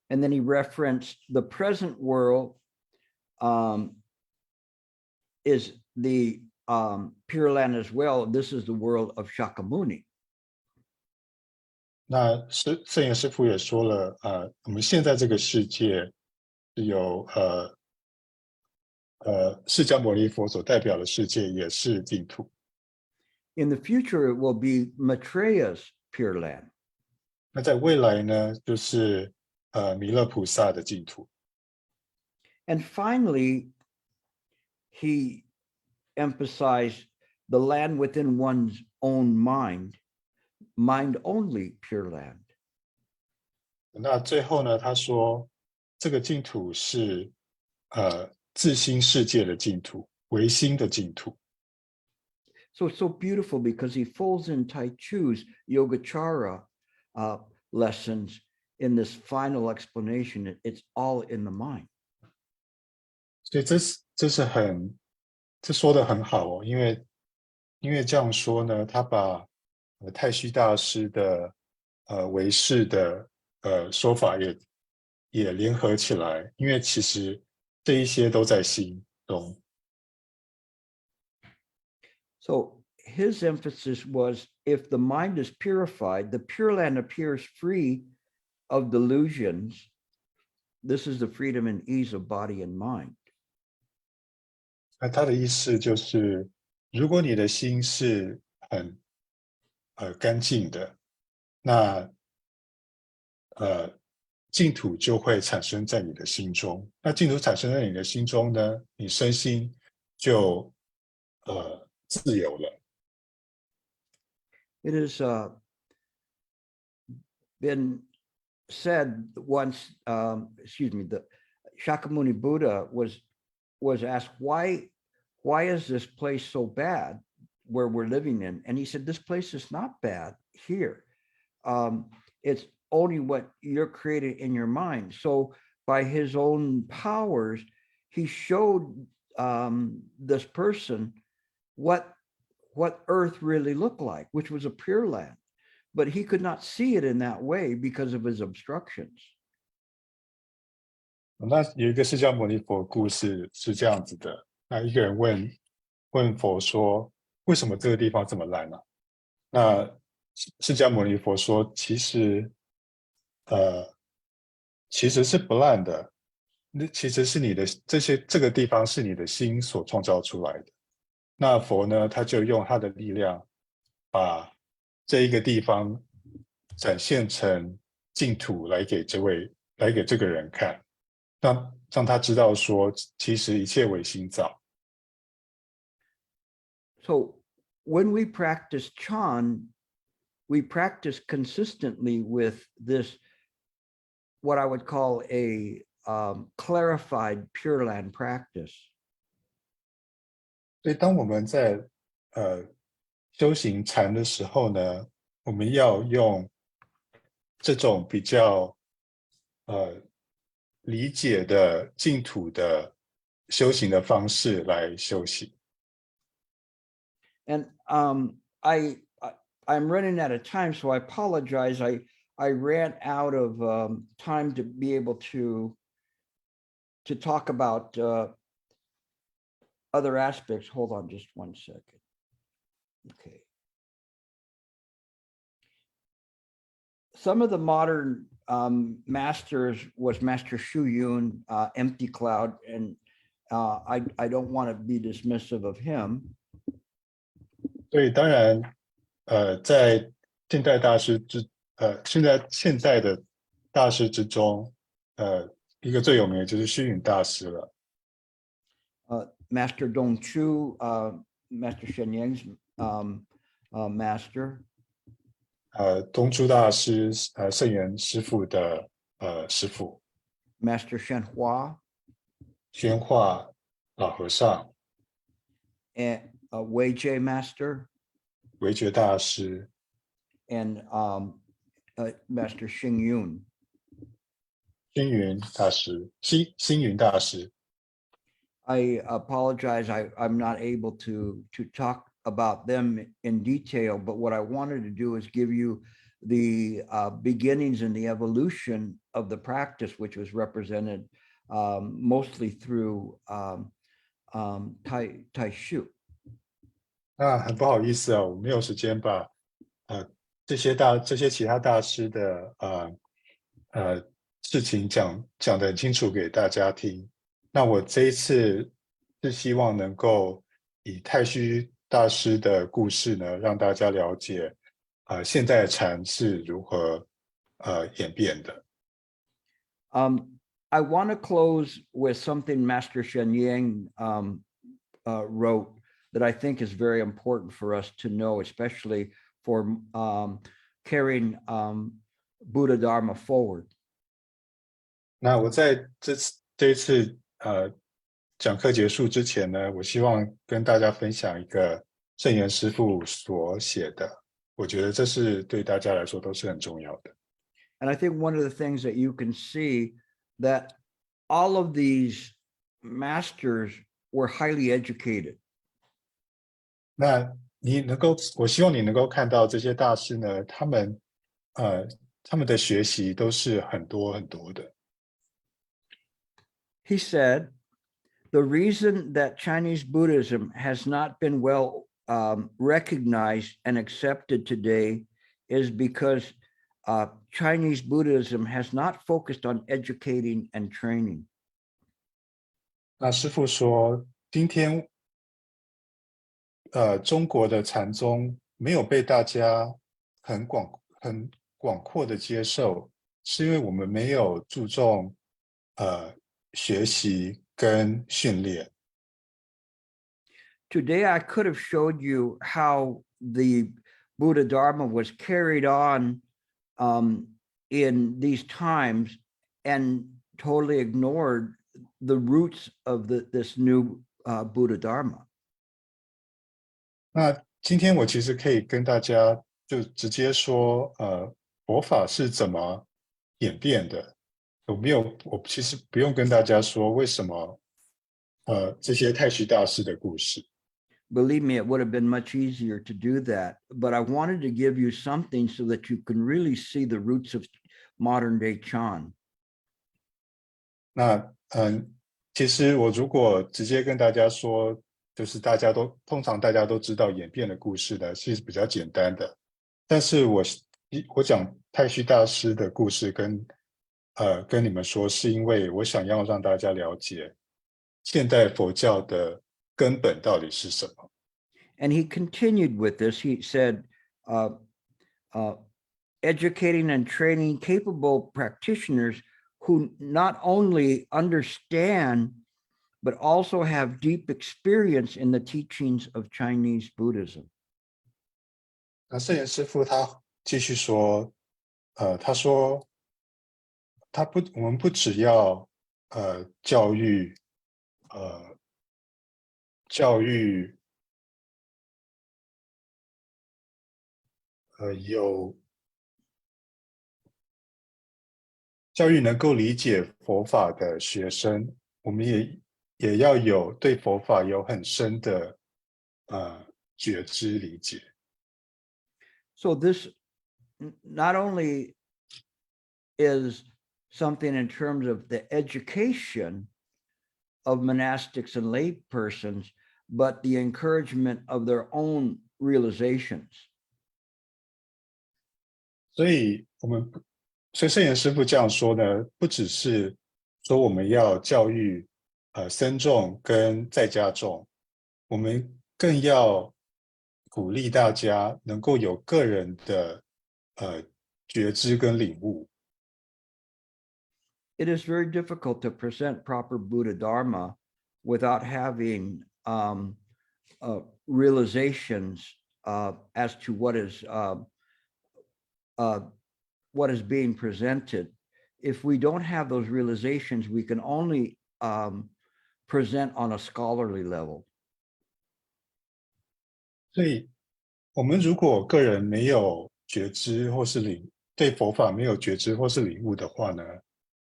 And then he referenced the present world is the Pure Land as well. This is the world of Shakyamuni. 那圣严师父也说了，我们现在这个世界是有释迦牟尼佛所代表的世界也是净土。In the future, it will be Maitreya's Pure Land. 那在未来呢，就是弥勒菩萨的净土。And finally, he emphasized the land within one's own mind, mind only Pure Land. 那最后呢，他说这个净土是自心世界的净土，唯心的净土。So it's so beautiful because he folds in Tai Chu's Yogacara lessons in this final explanation. It's all in the mind. 所以这说的很好哦，因为这样说呢，他把太虚大师的唯识的说法也联合起来，因为其实这一些都在心中。So his emphasis was if the mind is purified, the Pure Land appears free of delusions. This is the freedom and ease of body and mind. 那他的意思就是，如果你的心是很干净的，那净土就会产生在你的心中。那净土产生在你的心中呢，你身心就自由了。It has been said once, the Shakyamuni Buddha was asked, why is this place so bad where we're living in? And he said, this place is not bad here. It's only what you're creating in your mind. So by his own powers, he showed this person what earth really looked like, which was a pure land. But he could not see it in that way because of his obstructions. 那有一个释迦牟尼佛故事是这样子的，那一个人问佛说，为什么这个地方这么烂呢？那释迦牟尼佛说，其实是不烂的，那其实是你的这个地方是你的心所创造出来的。那佛呢，他就用他的力量，把这一个地方展现成净土来给这个人看。让他知道说，其实一切为心造。So when we practice Chan, we practice consistently with this, what I would call a clarified Pure Land practice. 所以当我们在修行禅的时候呢，我们要用这种比较理解的净土的修行的方式来修行。And I'm running out of time, so I apologize. I ran out of time to be able to talk about other aspects. Hold on just 1 second. Okay. Some of the modern masters was Master Shu Yun, Empty Cloud, and I don't want to be dismissive of him. 所以当然，在现代的大师之中，一个最有名的就是虚云大师了。Master Dong Chu, Master Shen Yang's master. 东珠大师，圣严师父的师父。Master Shen Hua. 宣化老和尚。And Wei Jie Master. 维觉大师。And Master Xing Yun. 星云大师，星云大师。I apologize. I'm not able to talk about them in detail, but what I wanted to do is give you the beginnings and the evolution of the practice, which was represented mostly through Tai Shu. 那很不好意思啊，我没有时间把这些其他大师的事情讲得很清楚给大家听。那我这一次是希望能够以太虚大师的故事呢，让大家了解现在的禅是如何演变的。I want to close with something Master Shen Yang wrote that I think is very important for us to know, especially for carrying Buddha Dharma forward. 那我在这一次讲课结束之前呢，我希望跟大家分享一个圣严师父所写的，我觉得这是对大家来说都是很重要的。And I think one of the things that you can see that all of these masters were highly educated. 那我希望你能够看到这些大师呢，他们的学习都是很多很多的。He said, the reason that Chinese Buddhism has not been well recognized and accepted today is because Chinese Buddhism has not focused on educating and training. 那师父说，今天中国的禅宗没有被大家很广阔的接受，是因为我们没有注重学习跟训练。Today, I could have showed you how the Buddha Dharma was carried on in these times and totally ignored the roots of this new Buddha Dharma. 那今天我其实可以跟大家就直接说，佛法是怎么演变的。我其实不用跟大家说为什么这些太虚大师的故事。Believe me, it would have been much easier to do that. But I wanted to give you something so that you can really see the roots of modern day Chan. 那其实我如果直接跟大家说，就是通常大家都知道演变的故事呢，其实比较简单的。但是我讲太虚大师的故事跟你们说，是因为我想要让大家了解现代佛教的根本到底是什么。And he continued with this. He said, educating and training capable practitioners who not only understand, but also have deep experience in the teachings of Chinese Buddhism. 那圣严师父他继续说，他说，我们不只要教育能够理解佛法的学生，我们也要有对佛法有很深的觉知理解。So this not only is something in terms of the education of monastics and lay persons, but the encouragement of their own realizations. 所以圣严师父这样说呢，不只是说我们要教育僧众跟在家众，我们更要鼓励大家能够有个人的觉知跟领悟。It is very difficult to present proper Buddha Dharma without having realizations as to what is being presented. If we don't have those realizations, we can only present on a scholarly level. 所以，我们如果个人没有觉知或是对佛法没有觉知或是领悟的话呢，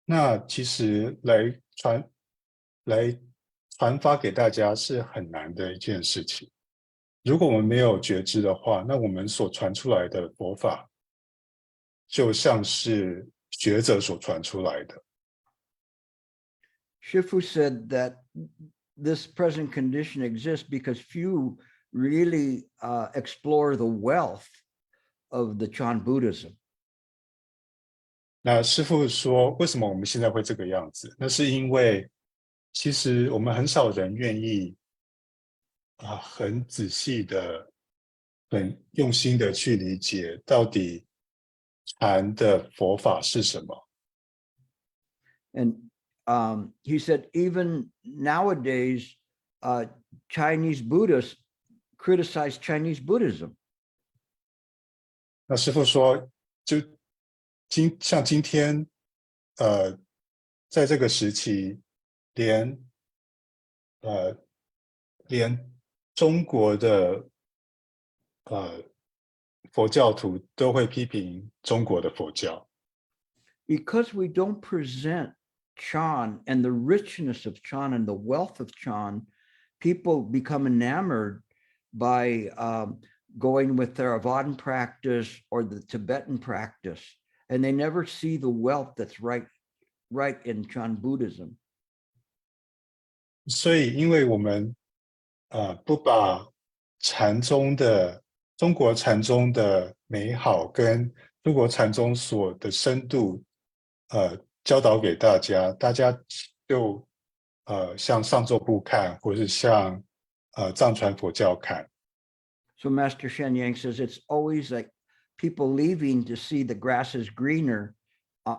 那其实来传发给大家是很难的一件事情。如果我们没有觉知的话，那我们所传出来的佛法就像是学者所传出来的。Shifu said that this present condition exists because few really explore the wealth of the Chan Buddhism. 那师父说，为什么我们现在会这个样子？那是因为其实我们很少人愿意很仔细的、很用心的去理解到底禅的佛法是什么。And he said, even nowadays, Chinese Buddhists criticize Chinese Buddhism. 那师父说，就像今天，在这个时期，连中国的佛教徒都会批评中国的佛教。Because we don't present Chan and the richness of Chan and the wealth of Chan, people become enamored by going with Theravadan practice or the Tibetan practice, and they never see the wealth that's right in Chan Buddhism. 所以，因为我们不把中国禅宗的美好跟中国禅宗所的深度教导给大家，大家就向上座部看，或是向藏传佛教看。So Master Shen Yang says it's always like people leaving to see the grass is greener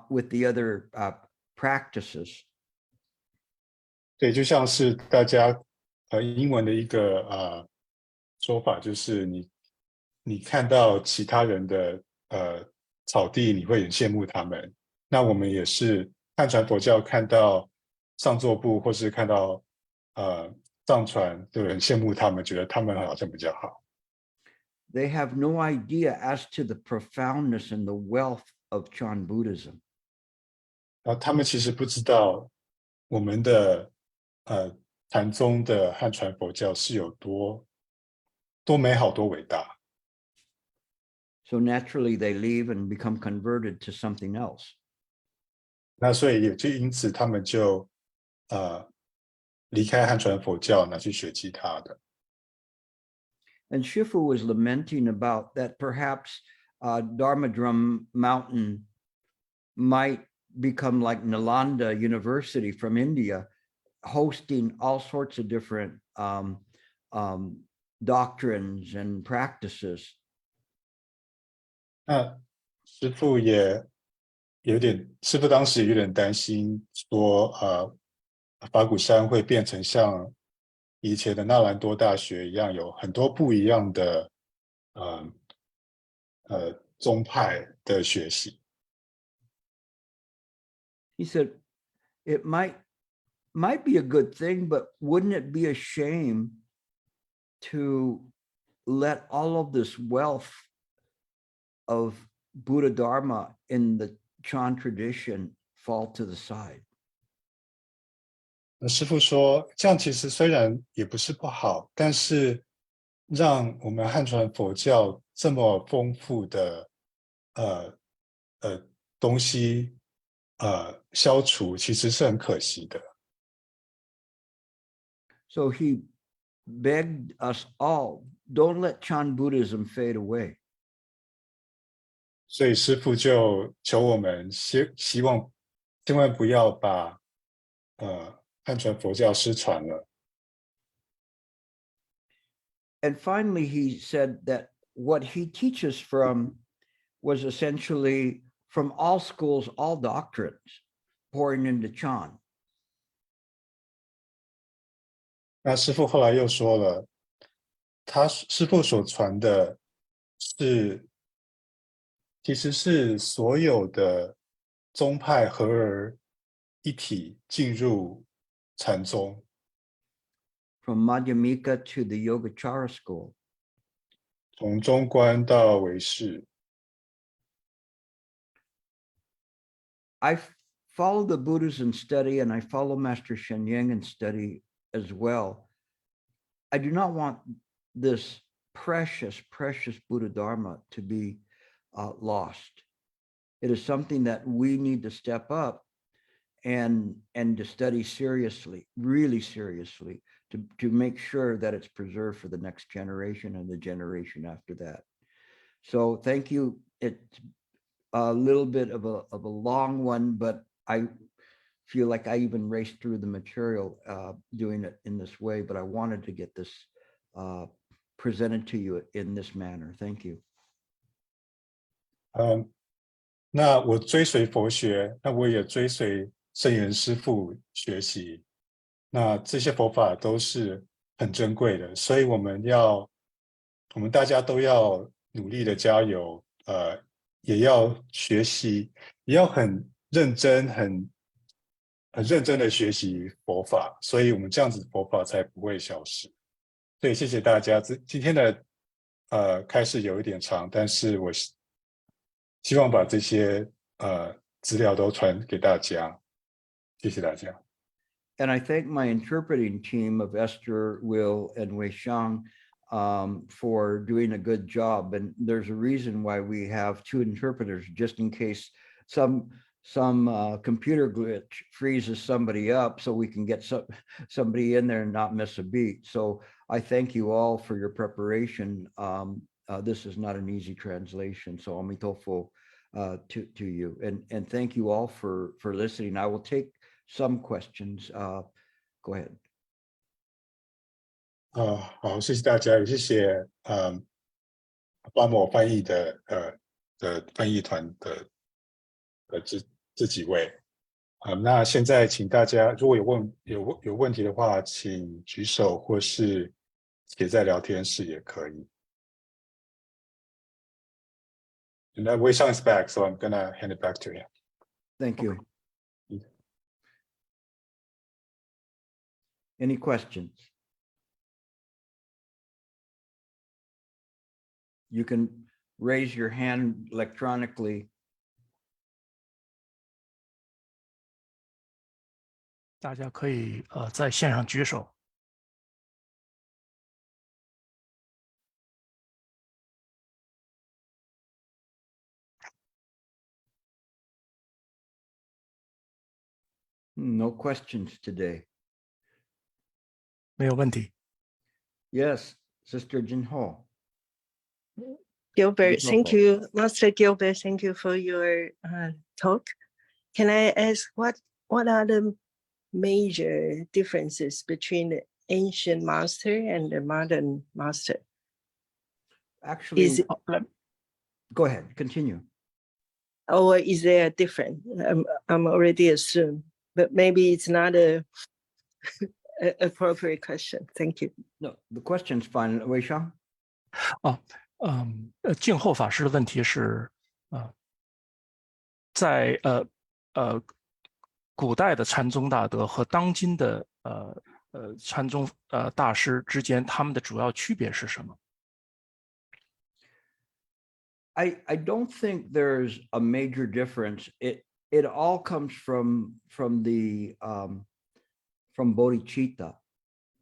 with the other practices. 对，就像是大家英文的一个说法，就是你看到其他人的草地，你会很羡慕他们。那我们也是汉传佛教看到上座部或是看到藏传，就很羡慕他们，觉得他们好像比较好。They have no idea as to the profoundness and the wealth of Chan Buddhism. 然后他们其实不知道我们的禅宗的汉传佛教是有多美好、多伟大。So naturally they leave and become converted to something else. 那所以也就因此他们就离开汉传佛教，拿去学其他的。And Shifu was lamenting about that perhaps Dharmadrum Mountain might become like Nalanda University from India, hosting all sorts of different doctrines and practices. 那师父也师父当时有点担心说，法鼓山会变成像以前的纳兰多大学一样，有很多不一样的宗派的学习。He said, it might be a good thing, but wouldn't it be a shame to let all of this wealth of Buddha Dharma in the Chan tradition fall to the side? 那师父说，这样其实虽然也不是不好，但是让我们汉传佛教这么丰富的东西消除，其实是很可惜的。So he begged us all, don't let Chan Buddhism fade away. 所以师父就求我们希望千万不要把汉传佛教失传了。And finally, he said that what he teaches from was essentially from all schools, all doctrines, pouring into Chan. 那师父后来又说了，师父所传的其实是所有的宗派合而一体进入禅宗。From Madhyamika to the Yogacara school. 从中观到唯识。I follow the Buddhas in study and I follow Master Shen Yang in study as well. I do not want this precious, precious Buddha Dharma to be lost. It is something that we need to step up and to study seriously, really seriously, to make sure that it's preserved for the next generation and the generation after that. So thank you. It's a little bit of a long one, but I feel like I even raced through the material doing it in this way, but I wanted to get this presented to you in this manner. Thank you. 那我追随佛学，那我也追随圣严师父学习。那这些佛法都是很珍贵的，所以我们大家都要努力的加油，也要学习，也要很认真、很认真的学习佛法，所以我们这样子佛法才不会消失。所以谢谢大家，今天的开示有一点长，但是我希望把这些资料都传给大家，谢谢大家。And I thank my interpreting team of Esther, Will, and Wei Xiang for doing a good job. And there's a reason why we have 2 interpreters, just in case some computer glitch freezes somebody up, so we can get somebody in there and not miss a beat. So I thank you all for your preparation. This is not an easy translation, so amitofo to you. And thank you all for listening. I will take some questions. Go ahead. 好，谢谢大家，也谢谢帮我翻译的翻译团的这几位。那现在请大家如果有问题的话，请举手或是写在聊天室也可以。And Wei Xiang is back, so I'm gonna hand it back to him. Thank you. Any questions? You can raise your hand electronically. 大家可以在线上举手。No questions today. 没有问题。 Yes, Sister Jinho. Gilbert, thank Wonderful. you, Master Gilbert. Thank you for your talk. Can I ask what are the major differences between the ancient master and the modern master? Actually, Is it, go ahead, continue. or is there a difference? I'm already assumed, but maybe it's not a appropriate question. Thank you. No, the question's fine. Wei Xiang? 静后法师的问题是，在古代的禅宗大德和当今的禅宗大师之间，他们的主要区別是什麼？ I don't think there's a major difference. It all comes from the from bodhicitta,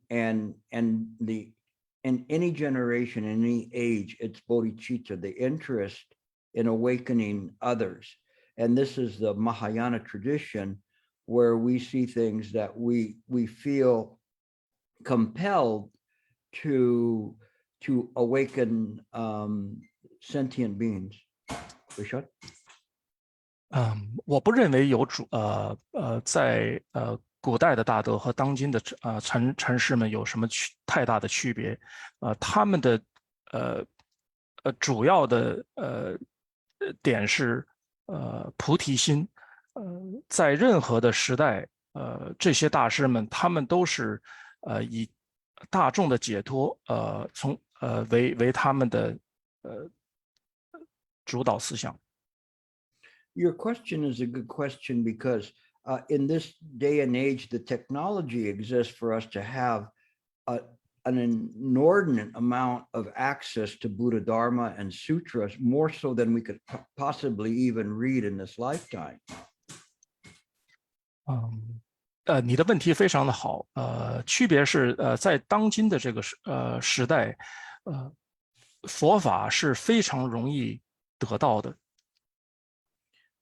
and in any generation, in any age, it's bodhicitta, the interest in awakening others. And this is the Mahayana tradition, where we see things that we feel compelled to awaken sentient beings. Rishad? 我不认为有在古代的大德和当今的禅师们有什么太大的区别。他们的主要的点是菩提心。在任何的时代，这些大师们他们都是以大众的解脱为他们的主导思想。 Your question is a good question, because in this day and age, the technology exists for us to have an inordinate amount of access to Buddha Dharma and sutras, more so than we could possibly even read in this lifetime. 你的问题非常的好。区别是在当今的这个时代，佛法是非常容易得到的。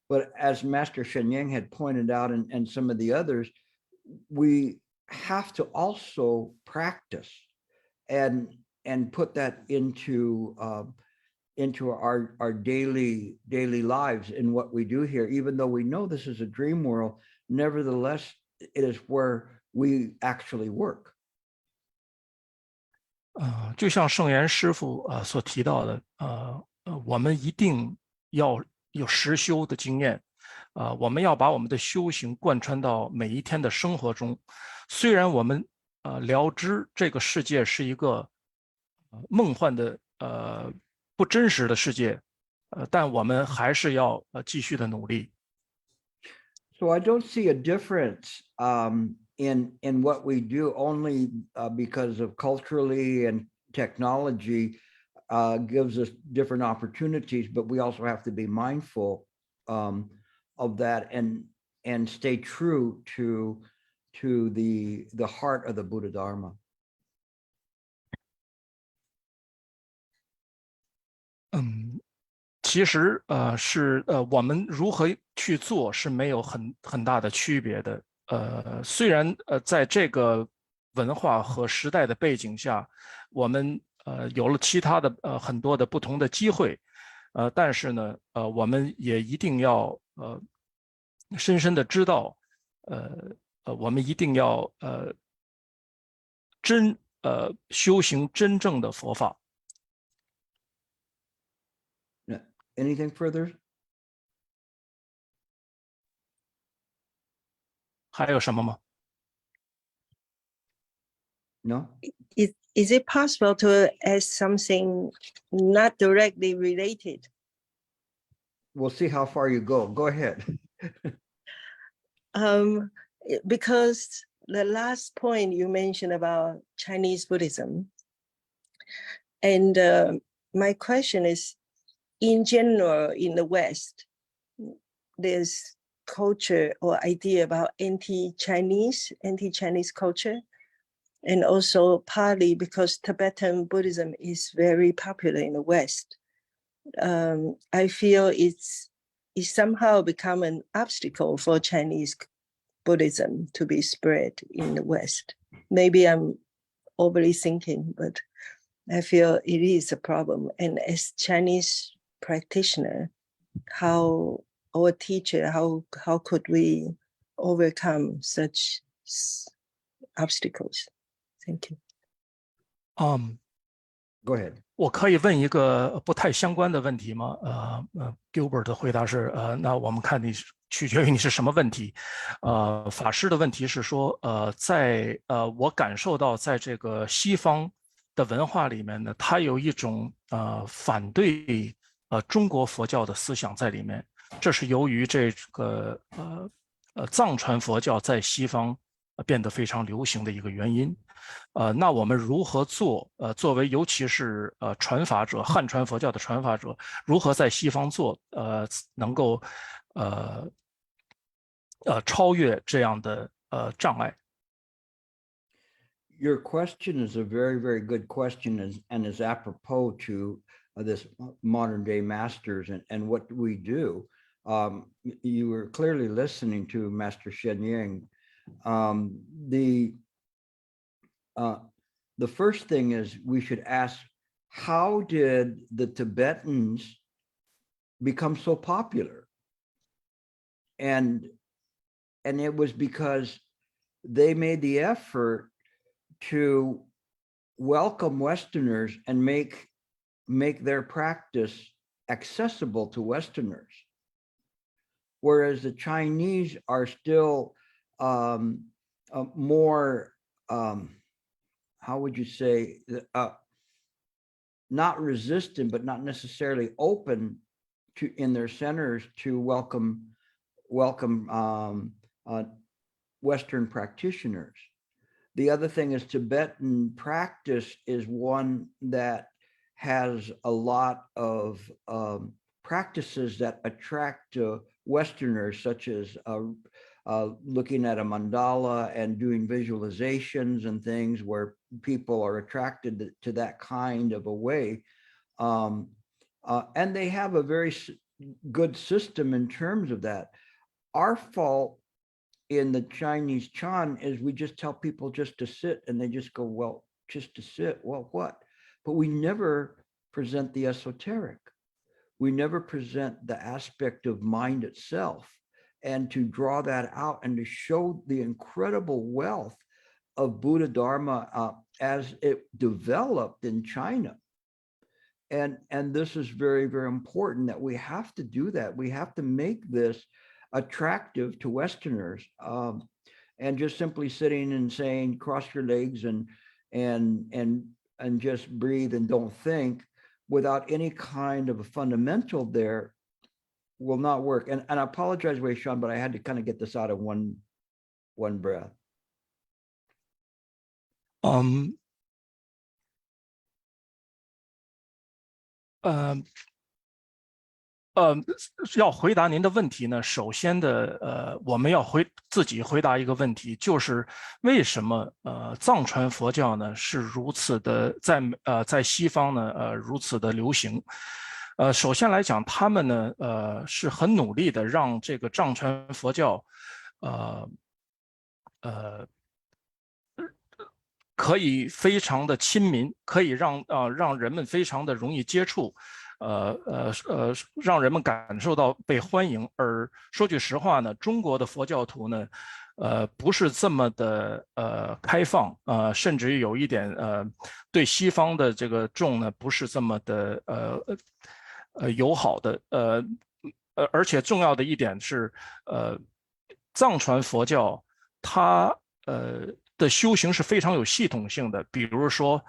But as Master Shen Yang had pointed out, and some of the others, we have to also practice and put that into our daily lives in what we do here. Even though we know this is a dream world, nevertheless, it is where we actually work. 就像圣严师傅所提到的，我们一定要有实修的经验，我们要把我们的修行贯穿到每一天的生活中。虽然我们了知这个世界是一个梦幻的不真实的世界，但我们还是要继续的努力。So I don't see a difference in what we do only because of culturally and technology gives us different opportunities, but we also have to be mindful of that and stay true to the heart of the Buddha Dharma. 其实是我们如何去做是没有很大的区别的。虽然在这个文化和时代的背景下，我们有了其他的很多的不同的机会，但是呢，我们也一定要深深的知道，我们一定要修行真正的佛法。Anything further? 还有什么吗？ No? Is it possible to ask something not directly related? We'll see how far you go. Go ahead. Because the last point you mentioned about Chinese Buddhism, and my question is, in general, in the West, there's culture or idea about anti-Chinese culture, and also partly because Tibetan Buddhism is very popular in the West. I feel it's somehow become an obstacle for Chinese Buddhism to be spread in the West. Maybe I'm overly thinking, but I feel it is a problem. And as Chinese practitioner, how our teacher, how could we overcome such obstacles? Thank you. Go ahead. 我可以问一个不太相关的问题吗？Gilbert 的回答是，那我们看你取决于你是什么问题。法师的问题是说，在我感受到在这个西方的文化里面呢，它有一种反对中国佛教的思想在里面，这是由于这个藏传佛教在西方变得非常流行的一个原因。那我们如何做？作为尤其是传法者，汉传佛教的传法者，如何在西方做？能够超越这样的障碍。Your question is a very, very good question and is apropos to this modern day masters and what we do. You were clearly listening to Master Shen Yang. The first thing is we should ask, how did the Tibetans become so popular? And it was because they made the effort to welcome Westerners and make their practice accessible to Westerners. Whereas the Chinese are still more, how would you say, not resistant, but not necessarily open to in their centers to welcome Western practitioners. The other thing is Tibetan practice is one that has a lot of practices that attract Westerners, such as looking at a mandala and doing visualizations and things where people are attracted to that kind of a way. And they have a very good system in terms of that. Our fault in the Chinese Chan is we just tell people just to sit and they just go, well, just to sit, well, what? But we never present the esoteric. We never present the aspect of mind itself, and to draw that out and to show the incredible wealth of Buddha Dharma as it developed in China. And this is very, very important, that we have to do that. We have to make this attractive to Westerners. And just simply sitting and saying, cross your legs and just breathe and don't think, without any kind of a fundamental there, will not work. And I apologize, Wei Shan, but I had to kind of get this out of one breath.要回答您的问题呢，首先的我们要自己回答一个问题，就是为什么藏传佛教呢是如此的在西方呢如此的流行。首先来讲，他们呢是很努力的让这个藏传佛教可以非常的亲民，可以让人们非常的容易接触。让人们感受到被欢迎。而说句实话呢，中国的佛教徒呢，不是这么的开放，甚至于有一点对西方的这个众呢，不是这么的友好的。而且重要的一点是，藏传佛教它的修行是非常有系统性的，比如说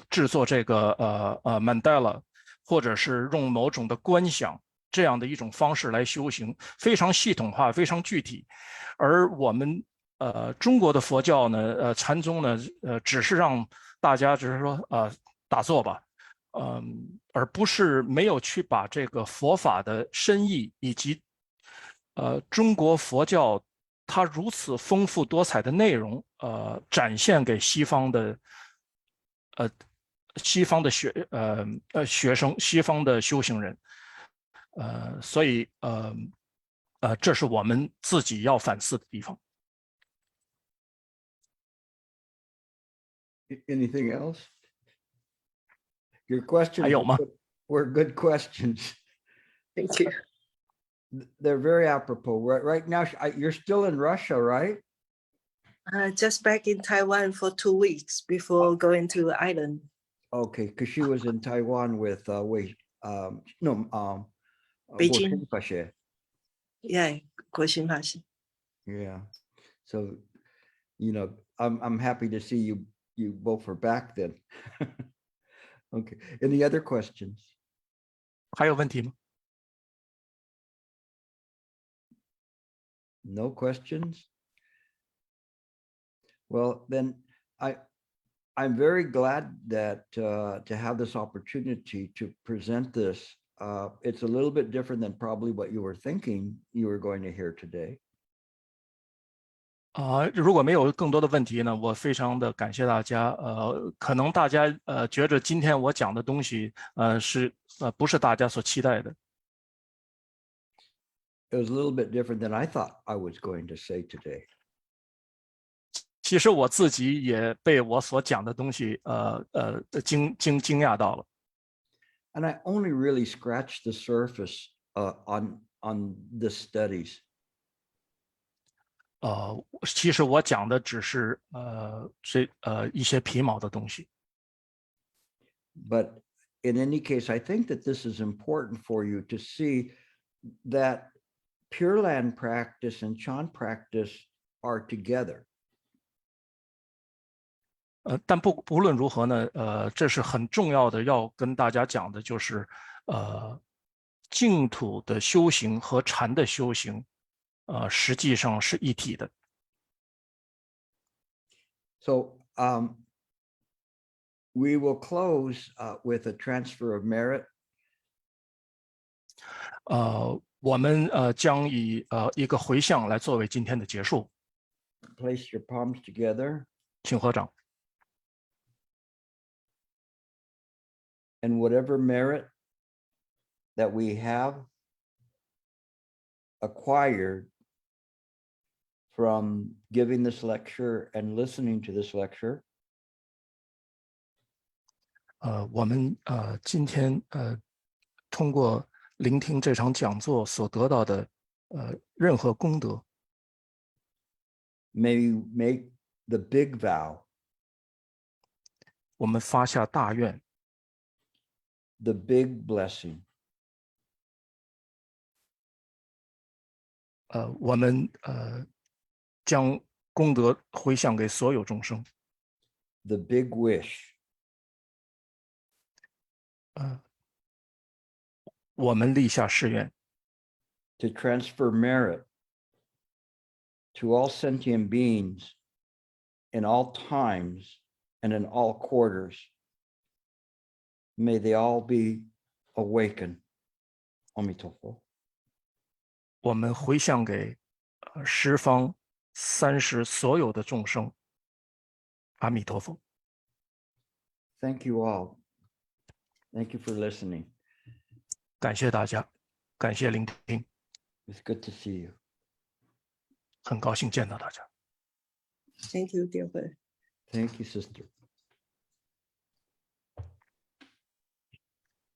制作这个Mandala， 或者是用某种的观想这样的一种方式来修行，非常系统化，非常具体。而我们中国的佛教呢，禅宗呢，只是让大家只是说打坐吧，而不是没有去把这个佛法的深意以及中国佛教它如此丰富多彩的内容展现给西方的学生，西方的修行人，所以这是我们自己要反思的地方。Anything else? Your questions 还有吗？ were good questions. Thank you. They're very apropos. Right now, you're still in Russia, right? Just back in Taiwan for 2 weeks before going to Ireland. Okay, because she was in Taiwan with Beijing. Guoxin. Yeah, Guoxin Fashi. Yeah. So, I'm happy to see you both are back then. Okay. Any other questions? 还有问题吗？ No questions? Well, then I'm very glad that to have this opportunity to present this. It's a little bit different than probably what you were thinking you were going to hear today. 如果没有更多的问题呢，我非常的感谢大家。可能大家觉着今天我讲的东西不是大家所期待的。It was a little bit different than I thought I was going to say today. 其实我自己也被我所讲的东西惊讶到了。And I only really scratched the surface on the studies. 其实我讲的只是一些皮毛的东西。But in any case, I think that this is important for you to see that Pure Land practice and Chan practice are together. 但不论如何呢，这是很重要的，要跟大家讲的就是，净土的修行和禅的修行，实际上是一体的。So we will close with a transfer of merit. 我们将以一个回向来作为今天的结束。Place your palms together. 请合掌。And whatever merit that we have acquired from giving this lecture and listening to this lecture. 我们今天通过聆听这场讲座所得到的任何功德， May we make the big vow, 我们发下大愿， the big blessing, 我们将功德回向给所有众生， the big wish, 我们立下誓愿， to transfer merit to all sentient beings in all times and in all quarters. May they all be awakened. 阿弥陀佛。我们回向给十方30所有的众生，阿弥陀佛。 Thank you all. Thank you for listening. 感谢大家，感谢聆听， It's good to see you. 很高兴见到大家。 Thank you, Gilbert. Thank you, sister.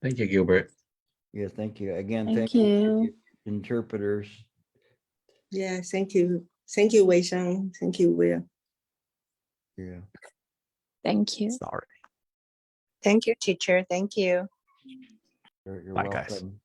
Thank you, Gilbert. Yeah, thank you. Again, Thank thank you to you. the interpreters. Yeah, thank you. Thank you, Wei Shang. Thank you, Will. Yeah. Thank you. Sorry. Thank you, teacher. Thank you. You're Bye, guys. welcome.